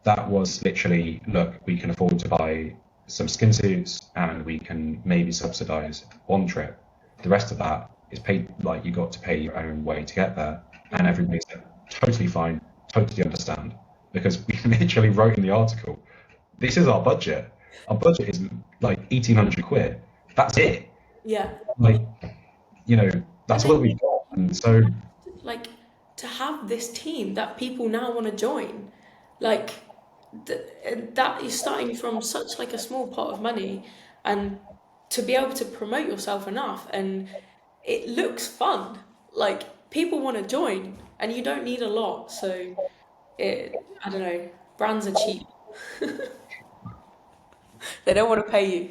Speaker 1: That was literally, look, we can afford to buy some skin suits and we can maybe subsidize one trip. The rest of that is paid, like you got to pay your own way to get there. And
Speaker 2: hmm
Speaker 1: everybody said, totally fine, totally understand. Because we literally wrote in the article, this is our budget. Our budget is like 1,800 quid. That's it.
Speaker 2: Yeah,
Speaker 1: Like, you know,
Speaker 2: and
Speaker 1: that's
Speaker 2: then
Speaker 1: what we've got. And so,
Speaker 2: like to have this team that people now want to join, like that is starting from such like a small pot of money, and to be able to promote yourself enough, and it looks fun. Like people want to join, and you don't need a lot. So I don't know, brands are cheap. They don't want to pay you.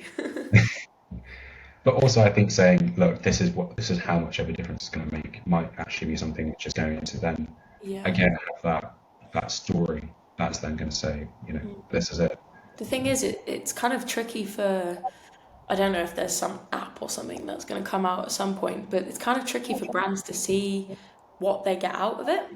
Speaker 1: But also, I think saying, look, this is how much of a difference it's going to make might actually be something which is going to then,
Speaker 2: Yeah.
Speaker 1: again, have that story that's then going to say, this is it.
Speaker 2: The thing is, it's kind of tricky for, I don't know if there's some app or something that's going to come out at some point, but it's kind of tricky for brands to see what they get out of it.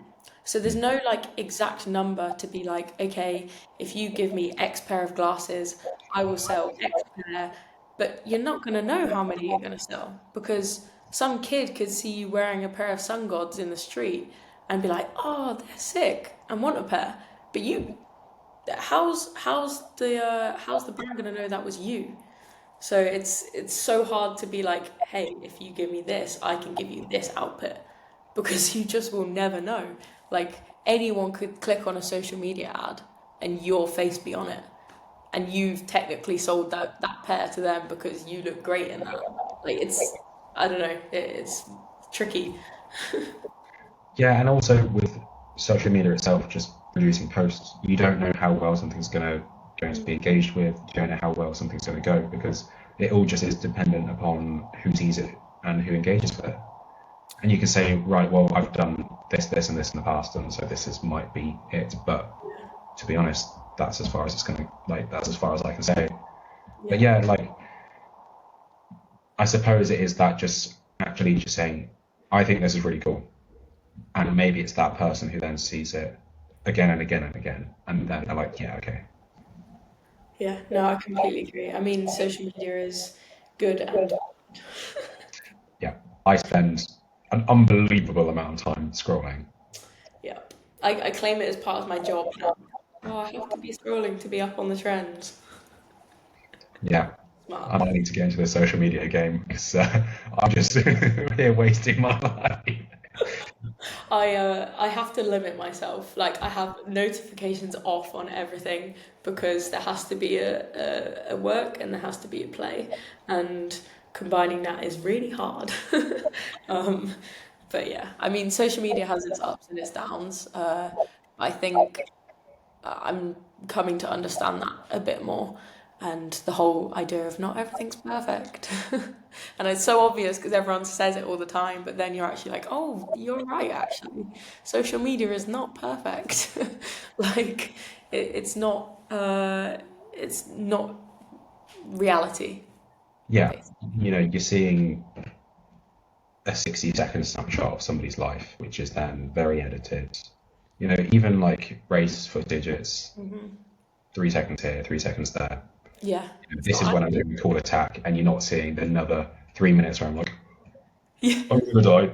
Speaker 2: So there's no like exact number to be like, okay, if you give me X pair of glasses, I will sell X pair, but you're not going to know how many you're going to sell because some kid could see you wearing a pair of sun gods in the street and be like, oh, they're sick and want a pair. But how's the brand going to know that was you? So it's so hard to be like, hey, if you give me this, I can give you this output because you just will never know. Like anyone could click on a social media ad and your face be on it, and you've technically sold that pair to them because you look great in that. Like I don't know, it's tricky.
Speaker 1: Yeah, and also with social media itself, just producing posts, you don't know how well something's going to be engaged with. You don't know how well something's going to go because it all just is dependent upon who sees it and who engages with it. And you can say, right, well, I've done this, and this in the past, and so might be it. But to be honest, that's as far as it's going to that's as far as I can say. But
Speaker 2: Yeah.
Speaker 1: yeah, I suppose it is that just actually just saying, I think this is really cool. And maybe it's that person who then sees it again and again and again. And then they're like, yeah, okay.
Speaker 2: Yeah, no, I completely agree. I mean, social media is good and
Speaker 1: Yeah. I spend an unbelievable amount of time scrolling.
Speaker 2: yeah. I claim it as part of my job now. Oh, I have to be scrolling to be up on the trends.
Speaker 1: Yeah. I
Speaker 2: Smart.
Speaker 1: might need to get into the social media game because I'm just here wasting my life.
Speaker 2: I have to limit myself. Like I have notifications off on everything because there has to be a work and there has to be a play, and combining that is really hard. um, but yeah, I mean, social media has its ups and its downs. I think I'm coming to understand that a bit more. And the whole idea of not everything's perfect. And it's so obvious because everyone says it all the time, but then you're actually like, oh, you're right, actually. Social media is not perfect. Like, it's not reality,
Speaker 1: Yeah.
Speaker 2: basically.
Speaker 1: You're seeing a 60-second snapshot of somebody's life, which is then very edited. Even like race footage, it's 3 seconds here, 3 seconds there.
Speaker 2: Yeah, it's
Speaker 1: This is
Speaker 2: not
Speaker 1: when I'm
Speaker 2: accurate.
Speaker 1: doing a call attack, and you're not seeing another 3 minutes where I'm like,
Speaker 2: Yeah.
Speaker 1: I'm gonna die.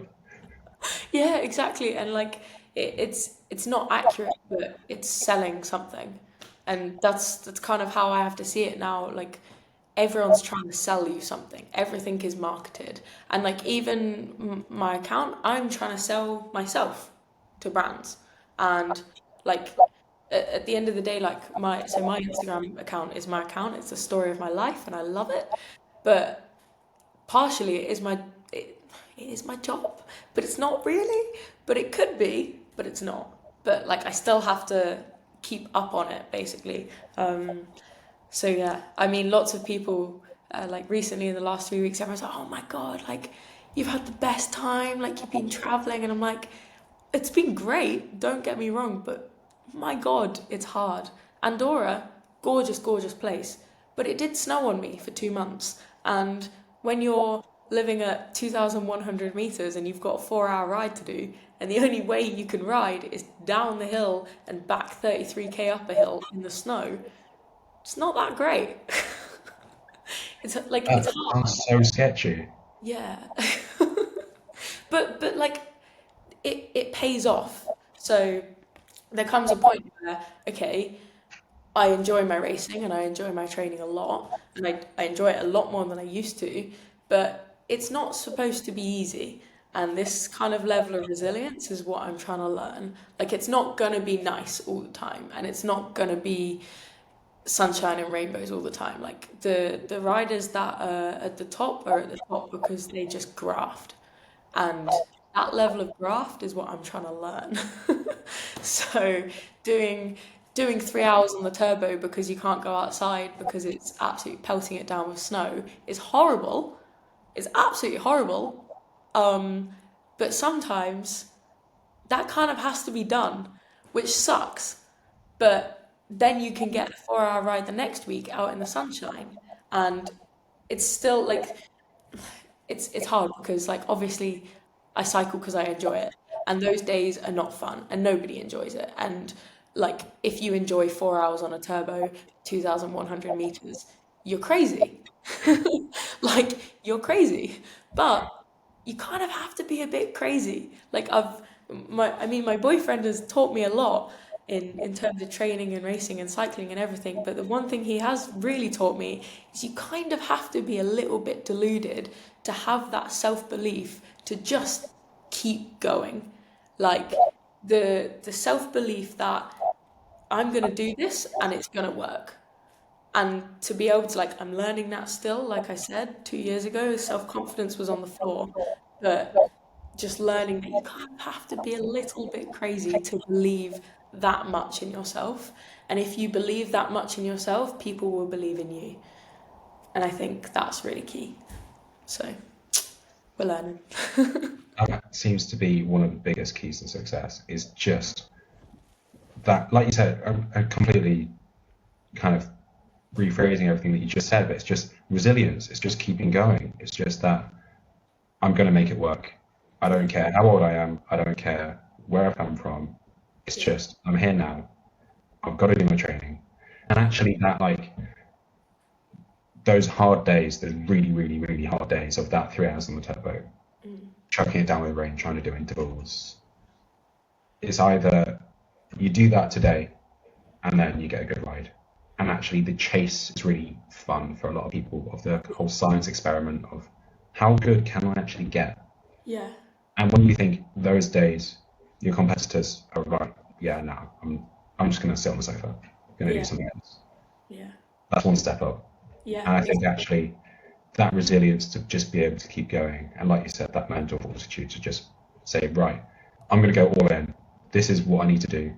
Speaker 2: Yeah, exactly. And like it's not accurate, but it's selling something. And that's kind of how I have to see it now. Like everyone's trying to sell you something. Everything is marketed. And like even my account, I'm trying to sell myself to brands. And like at the end of the day, like my Instagram account is my account. It's the story of my life and I love it. But partially it, it is my job, but it's not really. But it could be, but it's not. But like I still have to keep up on it basically. So yeah, I mean, lots of people like recently in the last 3 weeks, everyone's like, "Oh my God, like you've had the best time, like you've been traveling," and I'm like, "It's been great. Don't get me wrong, but my God, it's hard." Andorra, gorgeous, gorgeous place, but it did snow on me for 2 months, and when you're living at 2,100 meters and you've got a 4 hour ride to do, and the only way you can ride is down the hill and back 33K up a hill in the snow, it's not that great. It's like
Speaker 1: That
Speaker 2: it's hard.
Speaker 1: sounds so sketchy.
Speaker 2: Yeah. But like it pays off. So there comes a point where, okay, I enjoy my racing and I enjoy my training a lot, and I enjoy it a lot more than I used to, but it's not supposed to be easy. And this kind of level of resilience is what I'm trying to learn. Like it's not gonna be nice all the time, and it's not gonna be sunshine and rainbows all the time. Like the riders that are at the top are at the top because they just graft, and that level of graft is what I'm trying to learn. So doing doing 3 hours on the turbo because you can't go outside because it's absolutely pelting it down with snow is horrible. It's absolutely horrible. Um, but sometimes that kind of has to be done, which sucks. But then you can get a 4 hour ride the next week out in the sunshine. And it's still like it's hard because like obviously I cycle because I enjoy it. And those days are not fun and nobody enjoys it. And like if you enjoy 4 hours on a turbo, 2,100 meters, you're crazy. Like you're crazy. But you kind of have to be a bit crazy. Like I mean my boyfriend has taught me a lot in terms of training and racing and cycling and everything, but the one thing he has really taught me is you kind of have to be a little bit deluded to have that self-belief to just keep going. Like the self-belief that I'm gonna do this and it's gonna work. And to be able to like I'm learning that still, like I said, 2 years ago, self-confidence was on the floor. But just learning that you kind of have to be a little bit crazy to believe that much in yourself. And if you believe that much in yourself, people will believe in you. And I think that's really key. So we're learning.
Speaker 1: That seems to be one of the biggest keys to success is just that, like you said, I completely kind of rephrasing everything that you just said, but it's just resilience. It's just keeping going. It's just that I'm going to make it work. I don't care how old I am. I don't care where I've come from. It's
Speaker 2: Yeah.
Speaker 1: just, I'm here now. I've got to do my training. And actually, that like those hard days, those really, really, really hard days of that 3 hours on the turbo,
Speaker 2: Mm.
Speaker 1: chucking it down with rain, trying to do intervals, it's either you do that today and then you get a good ride. And actually, the chase is really fun for a lot of people of the whole science experiment of how good can I actually get?
Speaker 2: Yeah.
Speaker 1: And when you think those days, your competitors are right, yeah, no, I'm just going to sit on the sofa, I'm going to do
Speaker 2: Yeah.
Speaker 1: something else.
Speaker 2: Yeah.
Speaker 1: That's one step up.
Speaker 2: Yeah.
Speaker 1: And I think actually that resilience to just be able to keep going, and like you said, that mental fortitude to just say, right, I'm going to go all in. This is what I need to do.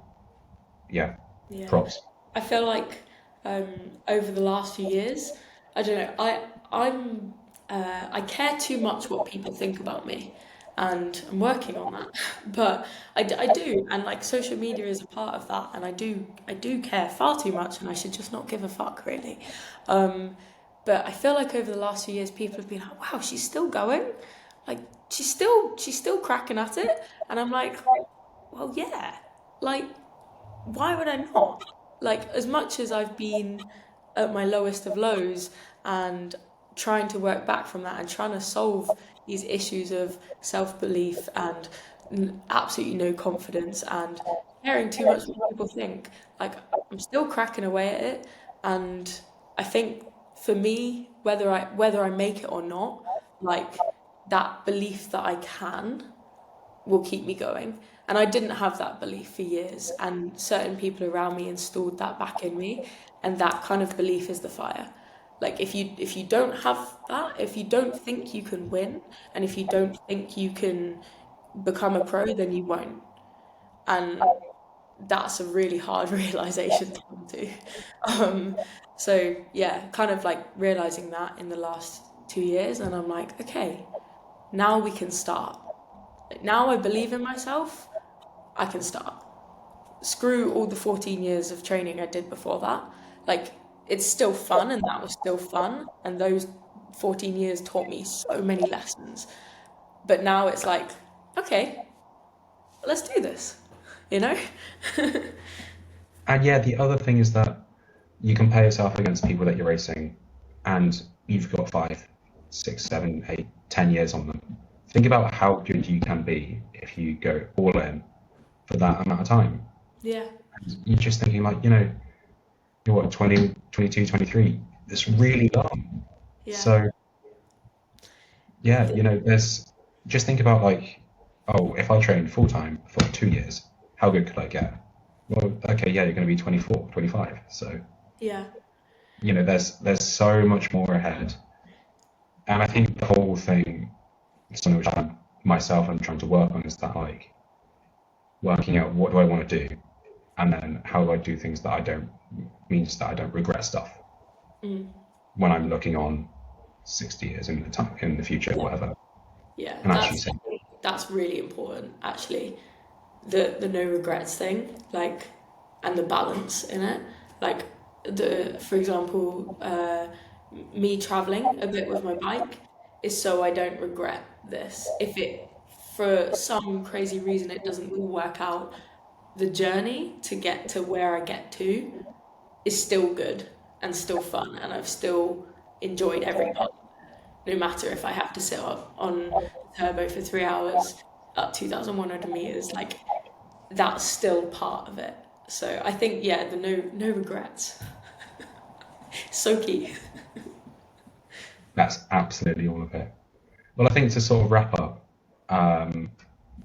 Speaker 1: Yeah,
Speaker 2: Yeah.
Speaker 1: props.
Speaker 2: I feel like um, over the last few years, I don't know, I care too much what people think about me, and I'm working on that. But I do, and like social media is a part of that, and I do care far too much, and I should just not give a fuck really. Um, but I feel like over the last few years, people have been like, "Wow, she's still going, like she's still cracking at it," and I'm like, "Well, yeah, like." Why would I not? Like, as much as I've been at my lowest of lows and trying to work back from that and trying to solve these issues of self belief and absolutely no confidence and caring too much what people think, like, I'm still cracking away at it. And I think for me, whether I make it or not, like, that belief that I can will keep me going. And I didn't have that belief for years, and certain people around me installed that back in me, and that kind of belief is the fire. Like if you don't have that, if you don't think you can win, and if you don't think you can become a pro, then you won't. And that's a really hard realization to come to. Um, so yeah, kind of like realizing that in the last 2 years, and I'm like, okay, now we can start. Like, now I believe in myself. I can start. Screw all the 14 years of training I did before that. Like, it's still fun, and that was still fun. And those 14 years taught me so many lessons. But now it's like, okay, let's do this, you know?
Speaker 1: And yeah, the other thing is that you compare yourself against people that you're racing, and you've got 5, 6, 7, 8, 10 years on them. Think about how good you can be if you go all in for that amount of time.
Speaker 2: Yeah,
Speaker 1: You're just thinking like, you're what, 20, 22, 23. It's really long.
Speaker 2: yeah,
Speaker 1: So yeah, there's just think about like, oh, if I trained full time for 2 years, how good could I get? Well, okay, yeah, you're going to be 24, 25. So,
Speaker 2: yeah,
Speaker 1: there's so much more ahead. And I think the whole thing, something which I'm trying to work on is that like working out what do I want to do? and then how do I do things that I don't regret stuff
Speaker 2: Mm.
Speaker 1: when I'm looking on 60 years in the future or whatever,
Speaker 2: Yeah,
Speaker 1: and actually say,
Speaker 2: that's really important actually. The no regrets thing, like, and the balance in it. Like, for example, me traveling a bit with my bike is so I don't regret this. If it, for some crazy reason, it doesn't all work out, the journey to get to where I get to is still good and still fun, and I've still enjoyed every part, no matter if I have to sit up on the turbo for 3 hours up 2,100 meters. Like, that's still part of it. So I think, yeah, the no regrets. So key.
Speaker 1: that's absolutely all of it. Well, I think to sort of wrap up,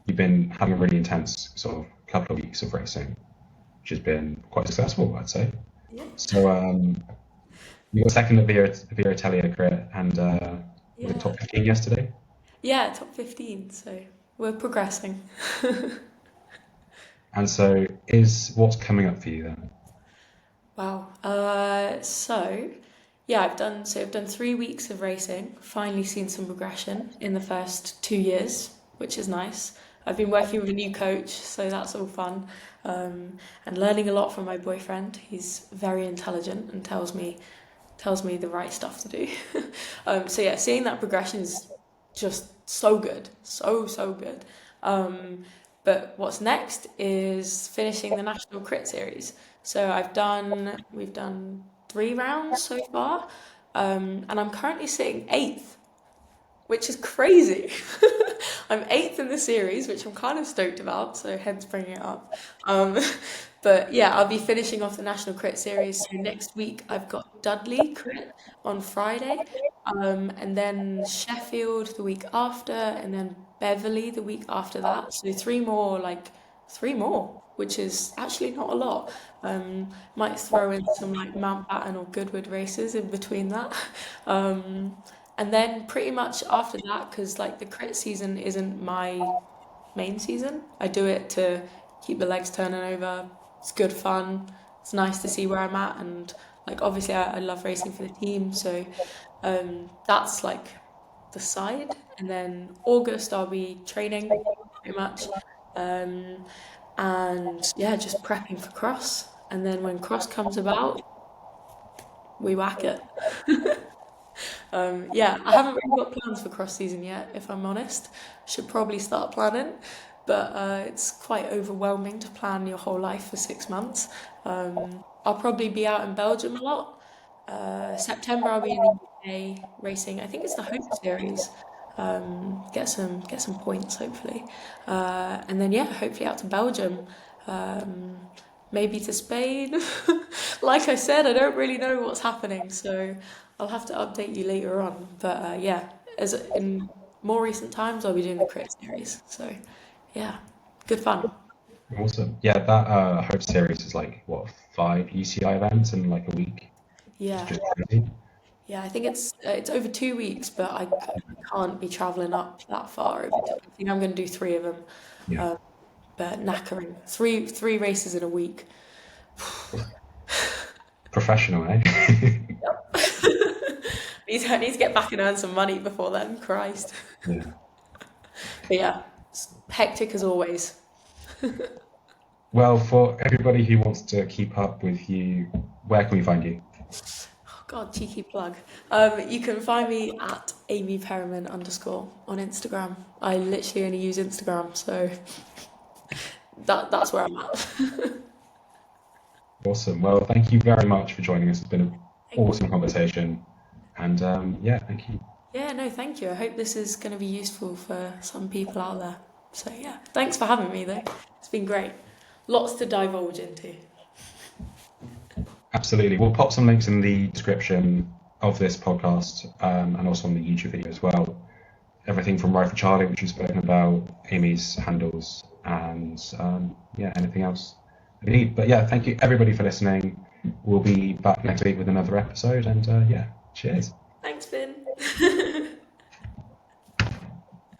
Speaker 1: you've been having a really intense sort of couple of weeks of racing, which has been quite successful, I'd say.
Speaker 2: Yeah.
Speaker 1: So you got second at Via Italia crit, and was it
Speaker 2: Yeah.
Speaker 1: top 15 yesterday?
Speaker 2: Yeah, top 15. So we're progressing.
Speaker 1: And so is what's coming up for you then?
Speaker 2: Wow. So yeah, I've done 3 weeks of racing. Finally seen some progression in the first 2 years, which is nice. I've been working with a new coach, so that's all fun. And learning a lot from my boyfriend. He's very intelligent and tells me the right stuff to do. So yeah, seeing that progression is just so good, so good. But what's next is finishing the national crit series. So we've done 3 rounds so far, and I'm currently sitting eighth, which is crazy. I'm eighth in the series, which I'm kind of stoked about, so hence bringing it up. Um, but yeah, I'll be finishing off the National Crit Series. So next week I've got Dudley Crit on Friday, and then Sheffield the week after, and then Beverley the week after that. So three more, which is actually not a lot. Might throw in some like Mountbatten or Goodwood races in between that. Um, and then pretty much after that, because like the crit season isn't my main season, I do it to keep the legs turning over. It's good fun. It's nice to see where I'm at, and like obviously I love racing for the team, so that's like the side. And then August I'll be training pretty much, um, and yeah, just prepping for cross. And then when cross comes about, we whack it. Yeah, I haven't really got plans for cross season yet, if I'm honest. Should probably start planning, but it's quite overwhelming to plan your whole life for 6 months. I'll probably be out in Belgium a lot. September I'll be in the UK racing. I think it's the Hope Series. Get some points hopefully, and then yeah, hopefully out to Belgium. Um, Maybe to Spain. Like I said, I don't really know what's happening, so I'll have to update you later on. But yeah, as in more recent times, I'll be doing the crit series. So yeah, good fun.
Speaker 1: Awesome. Yeah, that Hope series is like what, 5 UCI events in like a week. It's
Speaker 2: Yeah,
Speaker 1: just crazy.
Speaker 2: yeah. I think it's over 2 weeks, but I can't be traveling up that far over two. I think I'm going to do three of them.
Speaker 1: Yeah.
Speaker 2: Um, but knackering. Three races in a week.
Speaker 1: Professional, eh?
Speaker 2: I need to get back and earn some money before then. Christ.
Speaker 1: Yeah.
Speaker 2: But yeah, it's hectic as always.
Speaker 1: Well, for everybody who wants to keep up with you, where can we find you?
Speaker 2: Oh God, cheeky plug. You can find me at Amy Perryman _ on Instagram. I literally only use Instagram, so that's where I'm at.
Speaker 1: Awesome. Well, thank you very much for joining us. It's been an
Speaker 2: Thank
Speaker 1: awesome
Speaker 2: you.
Speaker 1: conversation. And yeah, thank you.
Speaker 2: Yeah, no, thank you. I hope this is going to be useful for some people out there. So yeah, thanks for having me though. It's been great. Lots to divulge into.
Speaker 1: Absolutely. We'll pop some links in the description of this podcast, and also on the YouTube video as well. Everything from Rifle Charlie, which we've spoken about, Amy's handles, and yeah, anything else we need. But yeah, thank you everybody for listening. We'll be back next week with another episode, and yeah, cheers.
Speaker 2: Thanks, Vin.